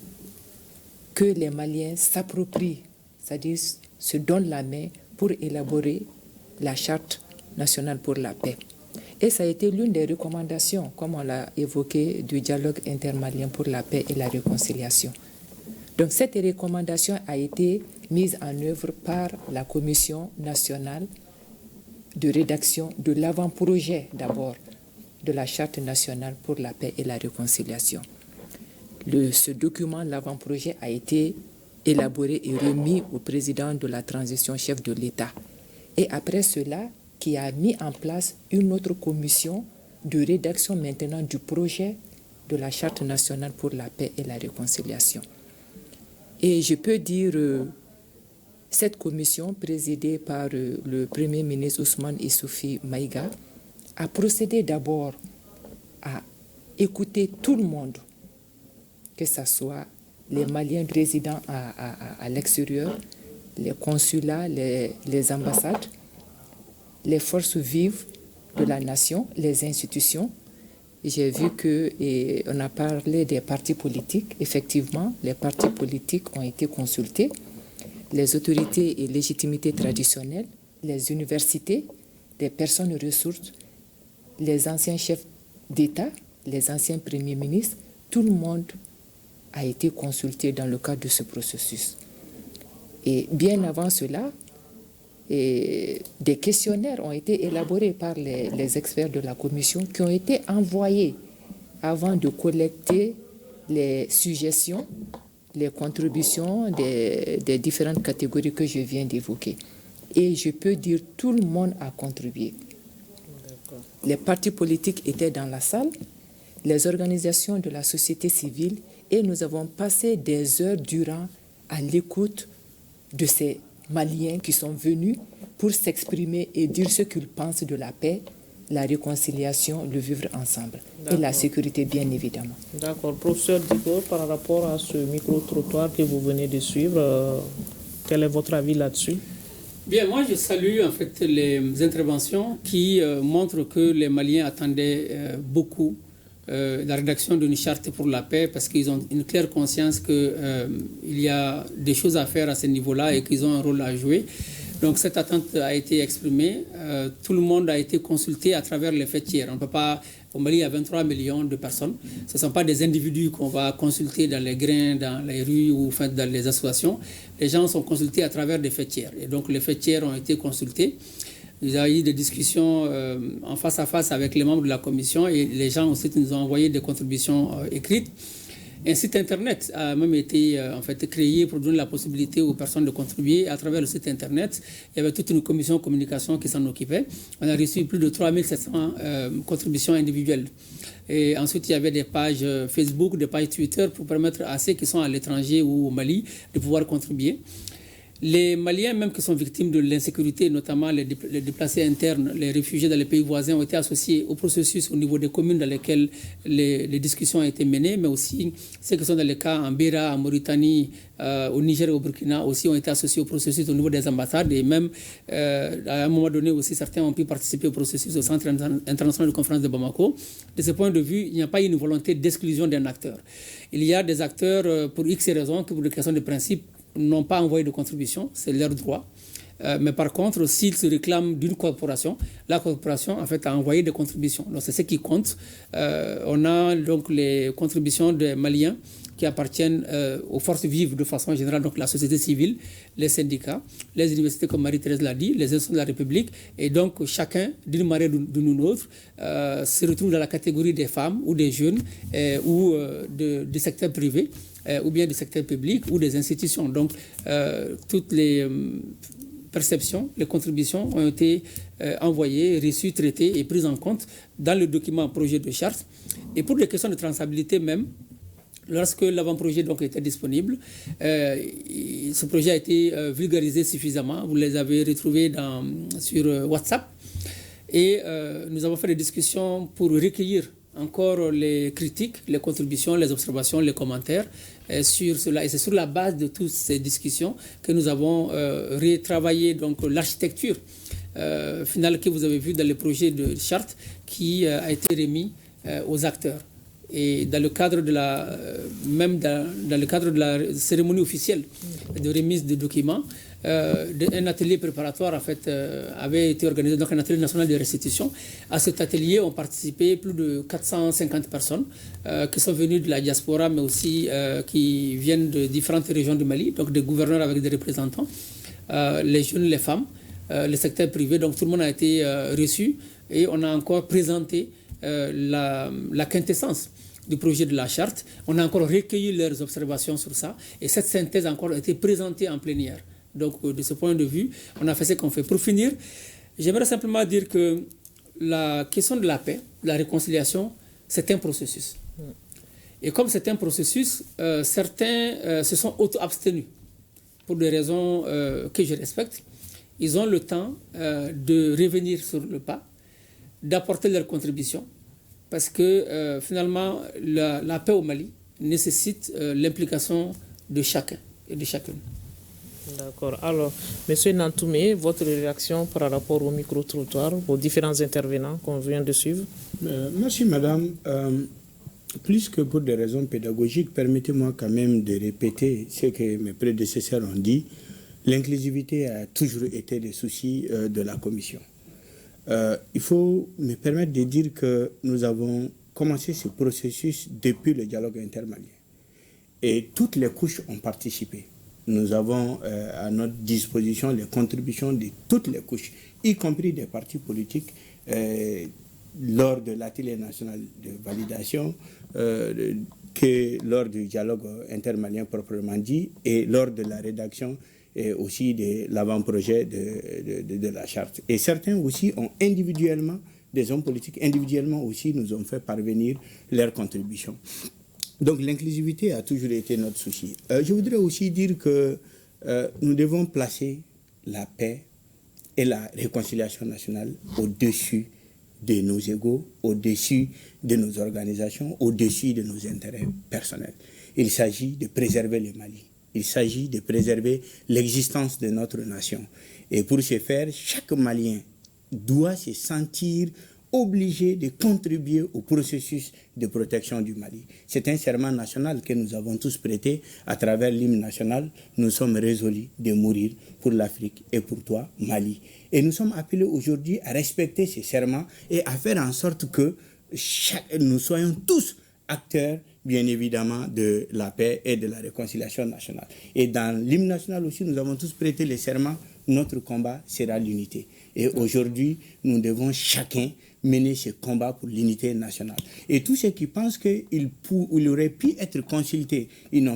S4: que les Maliens s'approprient, c'est-à-dire se donnent la main pour élaborer la Charte nationale pour la paix. Et ça a été l'une des recommandations, comme on l'a évoqué, du dialogue intermalien pour la paix et la réconciliation. Donc cette recommandation a été mise en œuvre par la Commission nationale de rédaction de l'avant-projet d'abord de la Charte nationale pour la paix et la réconciliation. Ce document, l'avant-projet, a été élaboré et remis au président de la transition, chef de l'État. Et après cela, qui a mis en place une autre commission de rédaction maintenant du projet de la Charte nationale pour la paix et la réconciliation. Et je peux dire, cette commission, présidée par le Premier ministre Ousmane Issoufi Maïga, a procédé d'abord à écouter tout le monde, que ce soit les Maliens résidant à l'extérieur, les consulats, les ambassades, les forces vives de la nation, les institutions. J'ai vu qu'on a parlé des partis politiques. Effectivement, les partis politiques ont été consultés, les autorités et légitimités traditionnelles, les universités, les personnes ressources, les anciens chefs d'État, les anciens premiers ministres, tout le monde a été consulté dans le cadre de ce processus. Et bien avant cela, des questionnaires ont été élaborés par les experts de la commission qui ont été envoyés avant de collecter les suggestions, les contributions des différentes catégories que je viens d'évoquer. Et je peux dire tout le monde a contribué. Les partis politiques étaient dans la salle, les organisations de la société civile, et nous avons passé des heures durant à l'écoute de ces Maliens qui sont venus pour s'exprimer et dire ce qu'ils pensent de la paix, la réconciliation, le vivre ensemble et la sécurité, bien évidemment.
S1: D'accord. Professeur Diko, par rapport à ce micro-trottoir que vous venez de suivre, quel est votre avis là-dessus?
S3: Bien, moi je salue en fait les interventions qui montrent que les Maliens attendaient beaucoup la rédaction d'une charte pour la paix parce qu'ils ont une claire conscience qu'il y a des choses à faire à ce niveau-là et qu'ils ont un rôle à jouer. Donc cette attente a été exprimée. Tout le monde a été consulté à travers les faits tiers. On ne peut pas... Au Mali, il y a 23 millions de personnes. Ce ne sont pas des individus qu'on va consulter dans les grains, dans les rues ou enfin, dans les associations. Les gens sont consultés à travers des faits tiers. Et donc les faits tiers ont été consultés. Il y a eu des discussions en face à face avec les membres de la commission et les gens aussi nous ont envoyé des contributions écrites. Un site internet a même été en fait créé pour donner la possibilité aux personnes de contribuer. À travers le site internet, il y avait toute une commission de communication qui s'en occupait. On a reçu plus de 3700 contributions individuelles. Et ensuite, il y avait des pages Facebook, des pages Twitter pour permettre à ceux qui sont à l'étranger ou au Mali de pouvoir contribuer. Les Maliens, même qui sont victimes de l'insécurité, notamment les déplacés internes, les réfugiés dans les pays voisins, ont été associés au processus au niveau des communes dans lesquelles les discussions ont été menées, mais aussi ceux qui sont dans les cas en Béra, en Mauritanie, au Niger et au Burkina aussi ont été associés au processus au niveau des ambassades et même à un moment donné aussi certains ont pu participer au processus au Centre international de conférence de Bamako. De ce point de vue, il n'y a pas une volonté d'exclusion d'un acteur. Il y a des acteurs pour X raisons qui pour des questions de principe n'ont pas envoyé de contribution, c'est leur droit. Mais par contre, s'ils se réclament d'une corporation, la corporation en fait a envoyé des contributions. Donc c'est ce qui compte. On a donc les contributions des Maliens qui appartiennent aux forces vives de façon générale, donc la société civile, les syndicats, les universités comme Marie-Thérèse l'a dit, les institutions de la République. Et donc chacun, d'une manière ou d'une autre, se retrouve dans la catégorie des femmes ou des jeunes ou du secteur privé. Ou bien du secteur public ou des institutions. Donc, toutes les perceptions, les contributions ont été envoyées, reçues, traitées et prises en compte dans le document projet de charte. Et pour des questions de transabilité même, Lorsque l'avant-projet donc était disponible, ce projet a été vulgarisé suffisamment. Vous les avez retrouvés sur WhatsApp. Et nous avons fait des discussions pour recueillir encore les critiques, les contributions, les observations, les commentaires sur cela. Et c'est sur la base de toutes ces discussions que nous avons retravaillé donc l'architecture finale que vous avez vue dans le projet de charte qui a été remis aux acteurs. Et dans le cadre de dans le cadre de la cérémonie officielle de remise de documents, un atelier préparatoire en fait, avait été organisé, donc un atelier national de restitution. À cet atelier ont participé plus de 450 personnes qui sont venues de la diaspora, mais aussi qui viennent de différentes régions du Mali, donc des gouverneurs avec des représentants, les jeunes, les femmes, le secteur privé. Donc tout le monde a été reçu et on a encore présenté la quintessence du projet de la charte. On a encore recueilli leurs observations sur ça et cette synthèse a encore été présentée en plénière. Donc de ce point de vue, on a fait ce qu'on fait. Pour finir, j'aimerais simplement dire que la question de la paix, de la réconciliation, c'est un processus. Et comme c'est un processus, certains se sont auto-abstenus pour des raisons que je respecte. Ils ont le temps de revenir sur le pas, d'apporter leur contribution, parce que finalement, la paix au Mali nécessite l'implication de chacun et de chacune.
S1: D'accord. Alors, M. Nantoumé, votre réaction par rapport au micro-trottoir, aux différents intervenants qu'on vient de suivre?
S2: Merci, madame. Plus que pour des raisons pédagogiques, permettez-moi quand même de répéter ce que mes prédécesseurs ont dit. L'inclusivité a toujours été le souci de la Commission. Il faut me permettre de dire que nous avons commencé ce processus depuis le dialogue intermalien. Et toutes les couches ont participé. Nous avons à notre disposition les contributions de toutes les couches, y compris des partis politiques, lors de l'atelier national de validation, que lors du dialogue intermalien proprement dit, et lors de la rédaction et aussi de l'avant-projet de la charte. Et certains aussi ont individuellement, des hommes politiques individuellement aussi nous ont fait parvenir leurs contributions. Donc l'inclusivité a toujours été notre souci. Je voudrais aussi dire que nous devons placer la paix et la réconciliation nationale au-dessus de nos égos, au-dessus de nos organisations, au-dessus de nos intérêts personnels. Il s'agit de préserver le Mali. Il s'agit de préserver l'existence de notre nation. Et pour ce faire, chaque Malien doit se sentir obligé de contribuer au processus de protection du Mali. C'est un serment national que nous avons tous prêté à travers l'hymne national. Nous sommes résolus de mourir pour l'Afrique et pour toi, Mali. Et nous sommes appelés aujourd'hui à respecter ces serments et à faire en sorte que nous soyons tous acteurs, bien évidemment, de la paix et de la réconciliation nationale. Et dans l'hymne national aussi, nous avons tous prêté les serments. Notre combat sera l'unité. Et aujourd'hui, nous devons chacun mener ce combat pour l'unité nationale. Et tous ceux qui pensent qu'ils auraient pu être consultés, ils ne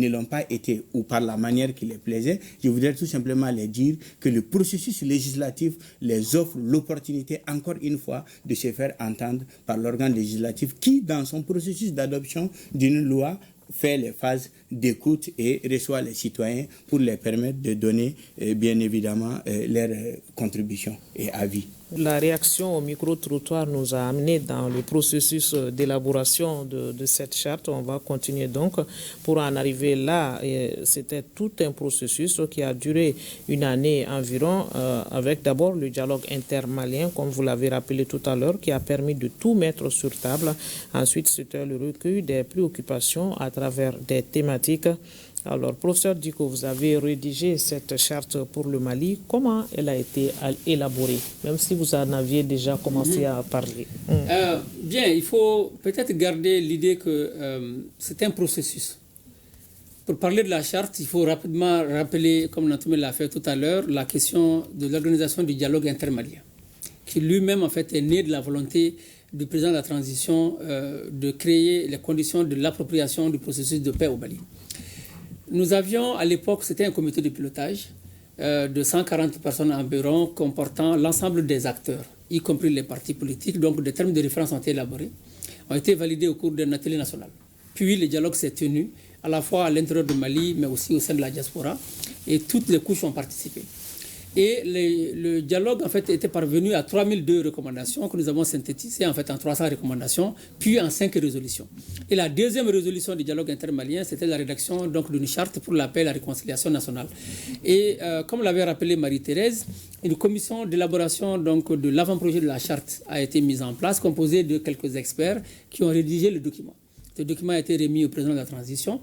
S2: l'ont pas été, ou par la manière qui les plaisait, je voudrais tout simplement les dire que le processus législatif les offre l'opportunité, encore une fois, de se faire entendre par l'organe législatif qui, dans son processus d'adoption d'une loi, fait les phases d'écoute et reçoit les citoyens pour les permettre de donner, bien évidemment, leurs contributions et avis.
S1: La réaction au micro-trottoir nous a amené dans le processus d'élaboration de cette charte. On va continuer donc pour en arriver là. C'était tout un processus qui a duré une année environ, avec d'abord le dialogue intermalien, comme vous l'avez rappelé tout à l'heure, qui a permis de tout mettre sur table. Ensuite, c'était le recueil des préoccupations à travers des thématiques. Alors, professeur Diko, vous avez rédigé cette charte pour le Mali. Comment elle a été élaborée, même si vous en aviez déjà commencé à parler?
S3: Bien, il faut peut-être garder l'idée que c'est un processus. Pour parler de la charte, il faut rapidement rappeler, comme Nantoumé l'a fait tout à l'heure, la question de l'organisation du dialogue intermalien, qui lui-même en fait est né de la volonté du président de la transition de créer les conditions de l'appropriation du processus de paix au Mali. Nous avions à l'époque, c'était un comité de pilotage de 140 personnes environ comportant l'ensemble des acteurs, y compris les partis politiques. Donc des termes de référence ont été élaborés, ont été validés au cours d'un atelier national. Puis le dialogue s'est tenu, à la fois à l'intérieur du Mali, mais aussi au sein de la diaspora, et toutes les couches ont participé. Et le dialogue, en fait, était parvenu à 3002 recommandations que nous avons synthétisées en fait, en 300 recommandations, puis en 5 résolutions. Et la deuxième résolution du dialogue intermalien, c'était la rédaction d'une charte pour la paix et la réconciliation nationale. Et comme l'avait rappelé Marie-Thérèse, une commission d'élaboration de l'avant-projet de la charte a été mise en place, composée de quelques experts qui ont rédigé le document. Ce document a été remis au président de la transition.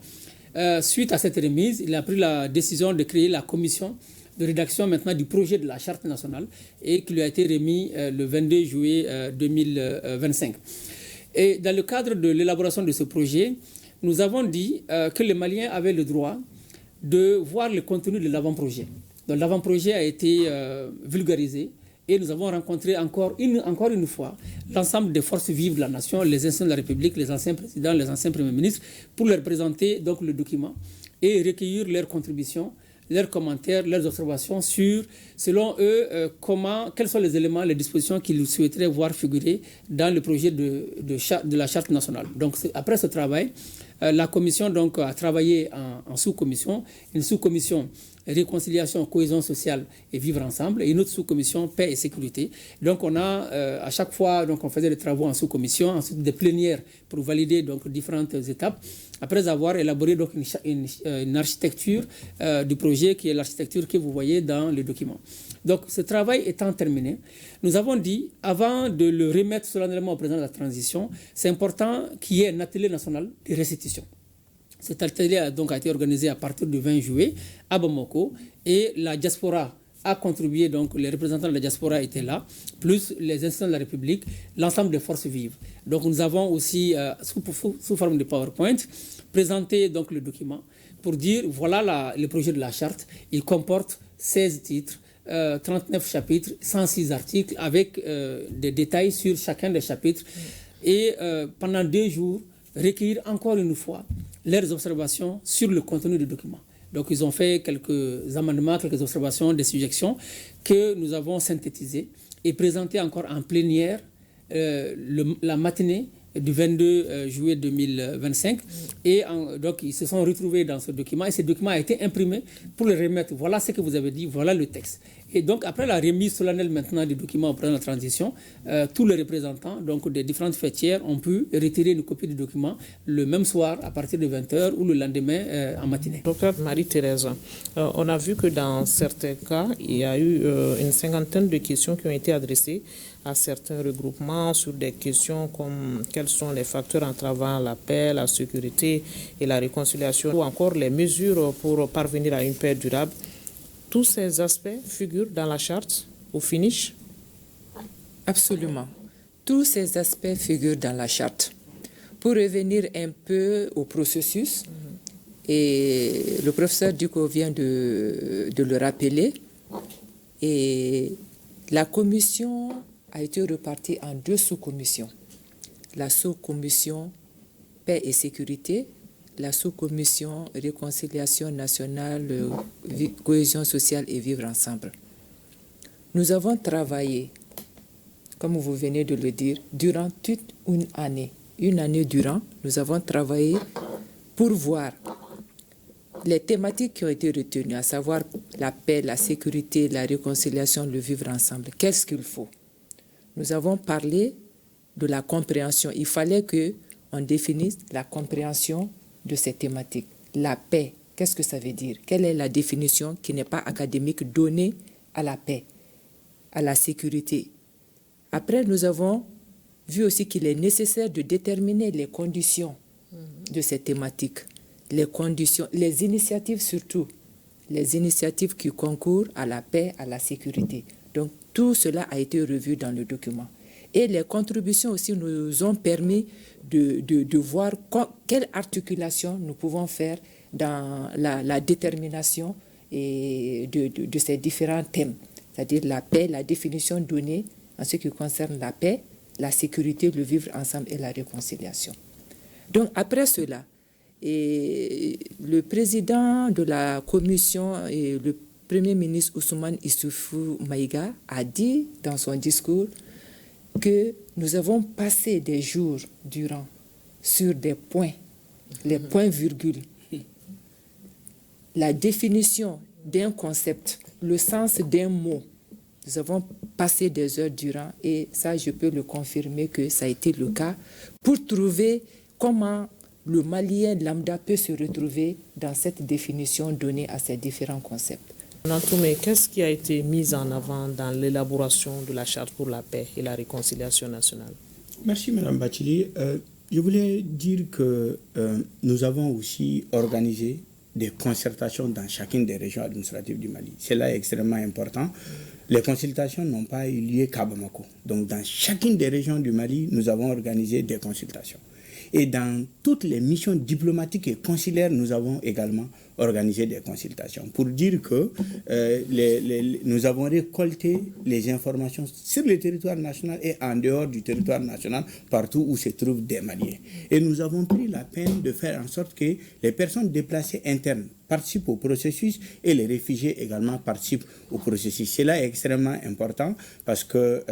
S3: Suite à cette remise, il a pris la décision de créer la commission de rédaction maintenant du projet de la charte nationale et qui lui a été remis le 22 juillet 2025. Et dans le cadre de l'élaboration de ce projet, nous avons dit que les Maliens avaient le droit de voir le contenu de l'avant-projet. Donc l'avant-projet a été vulgarisé et nous avons rencontré encore une fois l'ensemble des forces vives de la nation, les anciens de la République, les anciens présidents, les anciens premiers ministres, pour leur présenter donc le document et recueillir leurs contributions, leurs commentaires, leurs observations sur, selon eux, quels sont les éléments, les dispositions qu'ils souhaiteraient voir figurer dans le projet de la charte nationale. Donc, après ce travail, la commission donc, a travaillé en sous-commission, une sous-commission réconciliation, cohésion sociale et vivre ensemble, et une autre sous-commission paix et sécurité. Donc on a à chaque fois, donc on faisait des travaux en sous-commission, ensuite des plénières pour valider donc différentes étapes, après avoir élaboré donc une architecture du projet qui est l'architecture que vous voyez dans le document. Donc ce travail étant terminé, nous avons dit, avant de le remettre solennellement au président de la transition, c'est important qu'il y ait un atelier national de restitution. Cet atelier a été organisé à partir du 20 juillet à Bamako et la diaspora a contribué, donc les représentants de la diaspora étaient là, plus les institutions de la République, l'ensemble des forces vives. Donc nous avons aussi, sous forme de PowerPoint, présenté donc, le document pour dire, voilà le projet de la charte, il comporte 16 titres, 39 chapitres, 106 articles avec des détails sur chacun des chapitres. Et pendant 2 jours, recueillir encore une fois leurs observations sur le contenu du document. Donc ils ont fait quelques amendements, quelques observations, des suggestions que nous avons synthétisées et présentées encore en plénière la matinée du 22 juillet 2025. Et donc ils se sont retrouvés dans ce document et ce document a été imprimé pour le remettre. Voilà ce que vous avez dit, voilà le texte. Et donc après la remise solennelle maintenant du document au président de la transition, tous les représentants donc, des différentes fêtières ont pu retirer une copie du document le même soir à partir de 20h ou le lendemain en matinée.
S1: Docteur Marie-Thérèse, on a vu que dans certains cas, il y a eu une 50aine de questions qui ont été adressées à certains regroupements sur des questions comme quels sont les facteurs entravant la paix, la sécurité et la réconciliation ou encore les mesures pour parvenir à une paix durable. Tous ces aspects figurent dans la charte au finish?
S4: Absolument. Tous ces aspects figurent dans la charte. Pour revenir un peu au processus, et le professeur Ducot vient de le rappeler, et la commission a été repartie en 2 sous-commissions. La sous-commission paix et sécurité, la sous-commission réconciliation nationale, cohésion sociale et vivre ensemble. Nous avons travaillé, comme vous venez de le dire, durant toute une année. Une année durant, nous avons travaillé pour voir les thématiques qui ont été retenues, à savoir la paix, la sécurité, la réconciliation, le vivre ensemble. Qu'est-ce qu'il faut? Nous avons parlé de la compréhension. Il fallait qu'on définisse la compréhension de ces thématiques. La paix, qu'est-ce que ça veut dire? Quelle est la définition qui n'est pas académique donnée à la paix, à la sécurité? Après, nous avons vu aussi qu'il est nécessaire de déterminer les conditions de ces thématiques, les conditions, les initiatives surtout, les initiatives qui concourent à la paix, à la sécurité. Donc, tout cela a été revu dans le document. Et les contributions aussi nous ont permis de voir quelle articulation nous pouvons faire dans la détermination et de ces différents thèmes, c'est-à-dire la paix, la définition donnée en ce qui concerne la paix, la sécurité, le vivre ensemble et la réconciliation. Donc après cela, le président de la commission et le Premier ministre Ousmane Issoufou Maïga a dit dans son discours que nous avons passé des jours durant sur des points les points-virgules, la définition d'un concept, le sens d'un mot. Nous avons passé des heures durant, et ça, je peux le confirmer que ça a été le cas, pour trouver comment le Malien lambda peut se retrouver dans cette définition donnée à ces différents concepts.
S1: Nantoumé, qu'est-ce qui a été mis en avant dans l'élaboration de la Charte pour la paix et la réconciliation nationale?
S2: Merci, Mme Bathily. Je voulais dire que nous avons aussi organisé des concertations dans chacune des régions administratives du Mali. C'est là extrêmement important. Les consultations n'ont pas eu lieu qu'à Bamako. Donc, dans chacune des régions du Mali, nous avons organisé des consultations. Et dans toutes les missions diplomatiques et consulaires, nous avons également organisé des consultations pour dire que nous avons récolté les informations sur le territoire national et en dehors du territoire national, partout où se trouvent des Maliens. Et nous avons pris la peine de faire en sorte que les personnes déplacées internes participent au processus et les réfugiés également participent au processus. C'est là extrêmement important parce que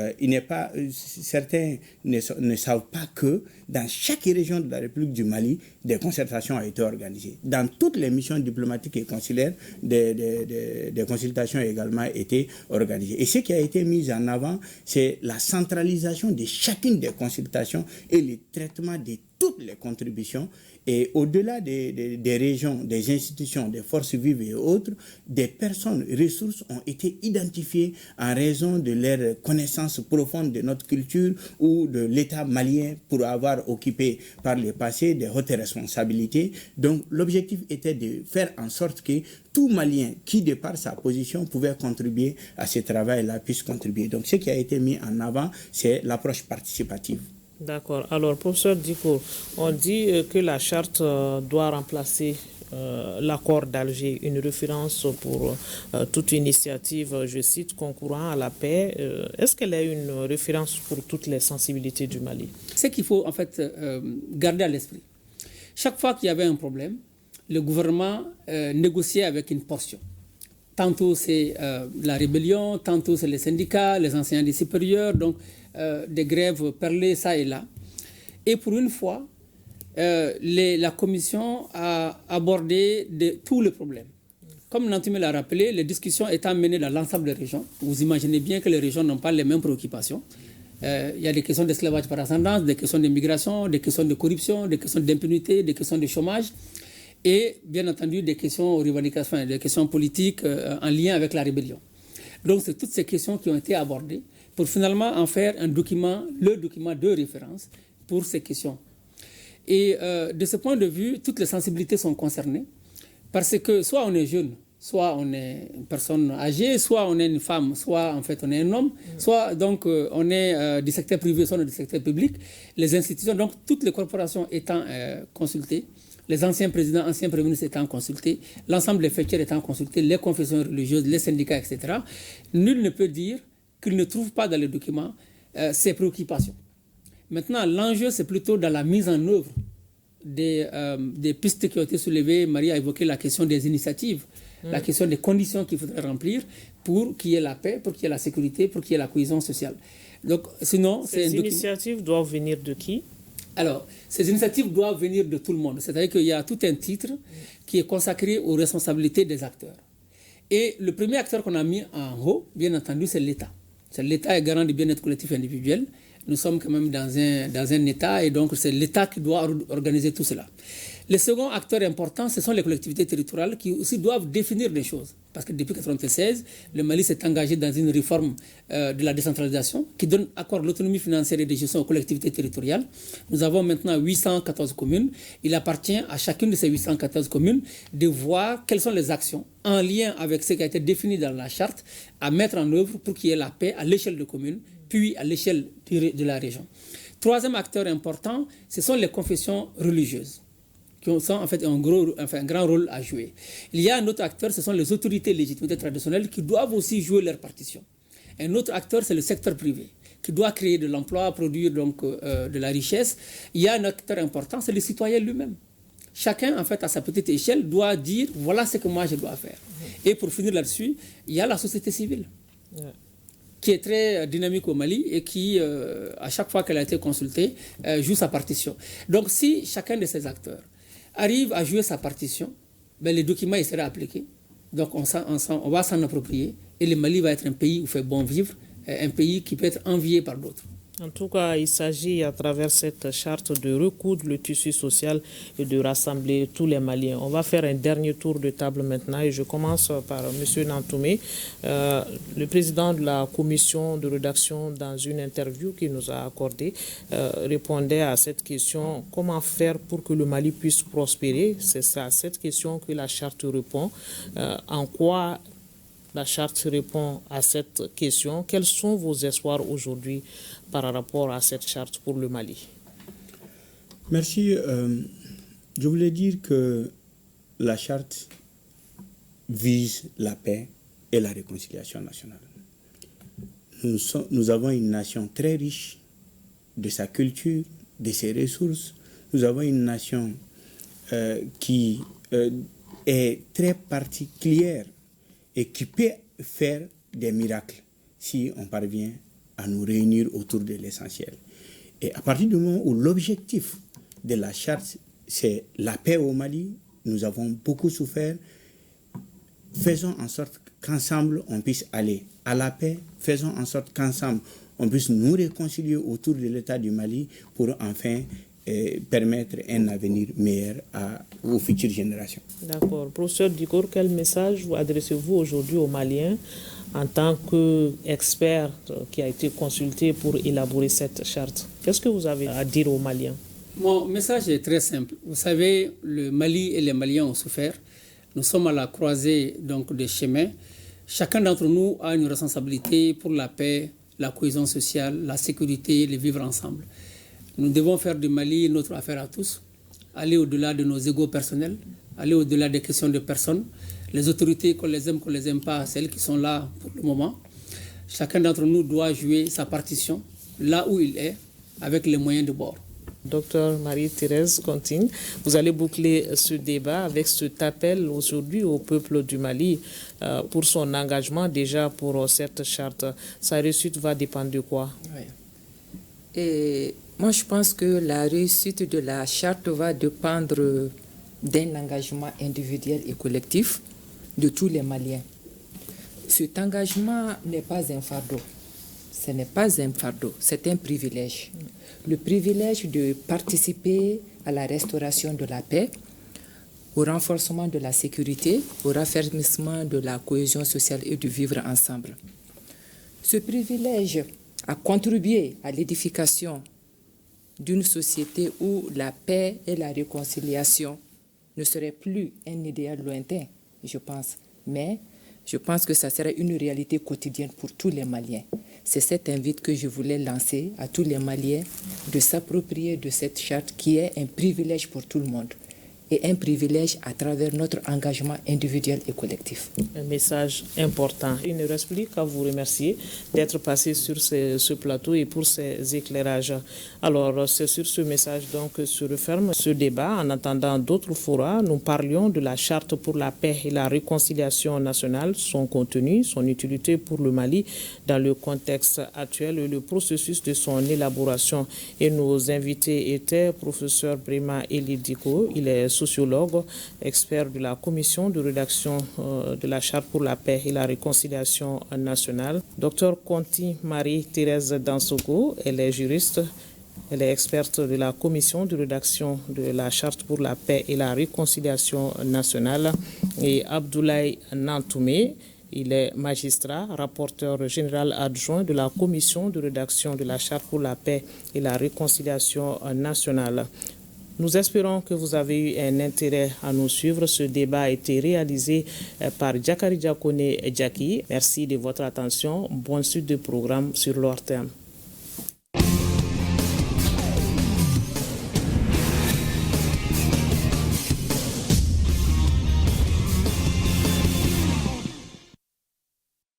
S2: certains ne savent pas que dans chaque région de la République du Mali, des concertations ont été organisées. Dans toutes les missions diplomatiques et consulaires, des consultations ont également été organisées. Et ce qui a été mis en avant, c'est la centralisation de chacune des consultations et le traitement de toutes les contributions. Et au-delà des régions, des institutions, des forces vives et autres, des personnes ressources ont été identifiées en raison de leur connaissance profonde de notre culture ou de l'État malien pour avoir occupé par le passé des hautes responsabilités. Donc l'objectif était de faire en sorte que tout Malien qui, de par sa position, pouvait contribuer à ce travail-là, puisse contribuer. Donc ce qui a été mis en avant, c'est l'approche participative.
S1: D'accord. Alors, professeur Diko, on dit que la charte doit remplacer l'accord d'Alger, une référence pour toute initiative, je cite, concourant à la paix. Est-ce qu'elle est une référence pour toutes les sensibilités du Mali?
S3: C'est qu'il faut en fait garder à l'esprit. Chaque fois qu'il y avait un problème, le gouvernement négociait avec une portion. Tantôt c'est la rébellion, tantôt c'est les syndicats, les enseignants des supérieurs, donc des grèves perlées ça et là. Et pour une fois, la commission a abordé tous les problèmes. Comme Nantoumé l'a rappelé, les discussions étant menées dans l'ensemble des régions. Vous imaginez bien que les régions n'ont pas les mêmes préoccupations. Il y a des questions d'esclavage par ascendance, des questions d'immigration, des questions de corruption, des questions d'impunité, des questions de chômage. Et bien entendu des questions revendications, des questions politiques en lien avec la rébellion. Donc c'est toutes ces questions qui ont été abordées pour finalement en faire un document, le document de référence pour ces questions. Et de ce point de vue, toutes les sensibilités sont concernées parce que soit on est jeune, soit on est une personne âgée, soit on est une femme, soit en fait on est un homme, soit donc on est du secteur privé, soit on est du secteur public, les institutions, donc toutes les corporations étant consultées, les anciens présidents, anciens premiers ministres étant consultés, l'ensemble des faits étant consultés, les confessions religieuses, les syndicats, etc., nul ne peut dire qu'il ne trouve pas dans les documents ces préoccupations. Maintenant, l'enjeu, c'est plutôt dans la mise en œuvre des pistes qui ont été soulevées. Marie a évoqué la question des initiatives, la question des conditions qu'il faudrait remplir pour qu'il y ait la paix, pour qu'il y ait la sécurité, pour qu'il y ait la cohésion sociale. Donc, sinon,
S1: ces initiatives doivent venir de qui?
S3: Alors, ces initiatives doivent venir de tout le monde. C'est-à-dire qu'il y a tout un titre qui est consacré aux responsabilités des acteurs. Et le premier acteur qu'on a mis en haut, bien entendu, c'est l'État. L'État est garant du bien-être collectif et individuel. Nous sommes quand même dans un État et donc c'est l'État qui doit organiser tout cela. Les seconds acteurs importants, ce sont les collectivités territoriales qui aussi doivent définir des choses. Parce que depuis 1996, le Mali s'est engagé dans une réforme de la décentralisation qui accorde l'autonomie financière et de gestion aux collectivités territoriales. Nous avons maintenant 814 communes. Il appartient à chacune de ces 814 communes de voir quelles sont les actions en lien avec ce qui a été défini dans la charte à mettre en œuvre pour qu'il y ait la paix à l'échelle de communes, puis à l'échelle de la région. Troisième acteur important, ce sont les confessions religieuses, qui ont en fait un grand rôle à jouer. Il y a un autre acteur, ce sont les autorités légitimité traditionnelles qui doivent aussi jouer leur partition. Un autre acteur, c'est le secteur privé, qui doit créer de l'emploi, produire donc de la richesse. Il y a un acteur important, c'est le citoyen lui-même. Chacun, en fait, à sa petite échelle, doit dire « voilà ce que moi je dois faire ». Et pour finir là-dessus, il y a la société civile, qui est très dynamique au Mali et qui, à chaque fois qu'elle a été consultée, joue sa partition. Donc si chacun de ces acteurs arrive à jouer sa partition, ben, le document il sera appliqué. Donc on va s'en approprier et le Mali va être un pays où il fait bon vivre, un pays qui peut être envié par d'autres.
S1: En tout cas, il s'agit à travers cette charte de recoudre le tissu social et de rassembler tous les Maliens. On va faire un dernier tour de table maintenant et je commence par M. Nantoumé, le président de la commission de rédaction dans une interview qu'il nous a accordée, répondait à cette question, comment faire pour que le Mali puisse prospérer? C'est ça, cette question que la charte répond. En quoi la charte répond à cette question? Quels sont vos espoirs aujourd'hui par rapport à cette charte pour le Mali?
S2: Merci. Je voulais dire que la charte vise la paix et la réconciliation nationale. Nous avons une nation très riche de sa culture, de ses ressources. Nous avons une nation qui est très particulière et qui peut faire des miracles si on parvient à nous réunir autour de l'essentiel. Et à partir du moment où l'objectif de la charte, c'est la paix au Mali, nous avons beaucoup souffert. Faisons en sorte qu'ensemble, on puisse aller à la paix. Faisons en sorte qu'ensemble, on puisse nous réconcilier autour de l'État du Mali pour enfin permettre un avenir meilleur aux futures générations.
S1: D'accord. Professeur Dikour, quel message vous adressez-vous aujourd'hui aux Maliens en tant qu'expert qui a été consulté pour élaborer cette charte? Qu'est-ce que vous avez à dire aux Maliens?
S3: Mon message est très simple. Vous savez, le Mali et les Maliens ont souffert. Nous sommes à la croisée donc, des chemins. Chacun d'entre nous a une responsabilité pour la paix, la cohésion sociale, la sécurité, le vivre ensemble. Nous devons faire du Mali notre affaire à tous, aller au-delà de nos égos personnels, aller au-delà des questions de personnes. Les autorités, qu'on les aime pas, celles qui sont là pour le moment. Chacun d'entre nous doit jouer sa partition là où il est, avec les moyens de bord.
S1: Docteur Marie-Thérèse Contine, vous allez boucler ce débat avec cet appel aujourd'hui au peuple du Mali pour son engagement déjà pour cette charte. Sa réussite va dépendre de quoi?
S4: Oui. Et moi, je pense que la réussite de la charte va dépendre d'un engagement individuel et collectif de tous les Maliens. Cet engagement n'est pas un fardeau. Ce n'est pas un fardeau, c'est un privilège. Le privilège de participer à la restauration de la paix, au renforcement de la sécurité, au raffermissement de la cohésion sociale et du vivre ensemble. Ce privilège a contribué à l'édification d'une société où la paix et la réconciliation ne seraient plus un idéal lointain, je pense, mais je pense que ça sera une réalité quotidienne pour tous les Maliens. C'est cette invite que je voulais lancer à tous les Maliens de s'approprier de cette charte qui est un privilège pour tout le monde et un privilège à travers notre engagement individuel et collectif.
S1: Un message important. Il ne reste plus qu'à vous remercier d'être passé sur ce plateau et pour ces éclairages. Alors, c'est sur ce message donc que se referme ce débat. En attendant d'autres forats, nous parlions de la charte pour la paix et la réconciliation nationale, son contenu, son utilité pour le Mali dans le contexte actuel et le processus de son élaboration. Et nos invités étaient professeur Brema Elidiko, il est sociologue, expert de la commission de rédaction de la charte pour la paix et la réconciliation nationale. Docteur Conti Marie-Thérèse Dansoko, elle est juriste, elle est experte de la commission de rédaction de la charte pour la paix et la réconciliation nationale. Et Abdoulaye Nantoumé, il est magistrat, rapporteur général adjoint de la commission de rédaction de la charte pour la paix et la réconciliation nationale. Nous espérons que vous avez eu un intérêt à nous suivre. Ce débat a été réalisé par Jakari Diakone Djaki. Merci de votre attention. Bonne suite de programme sur l'ORTM.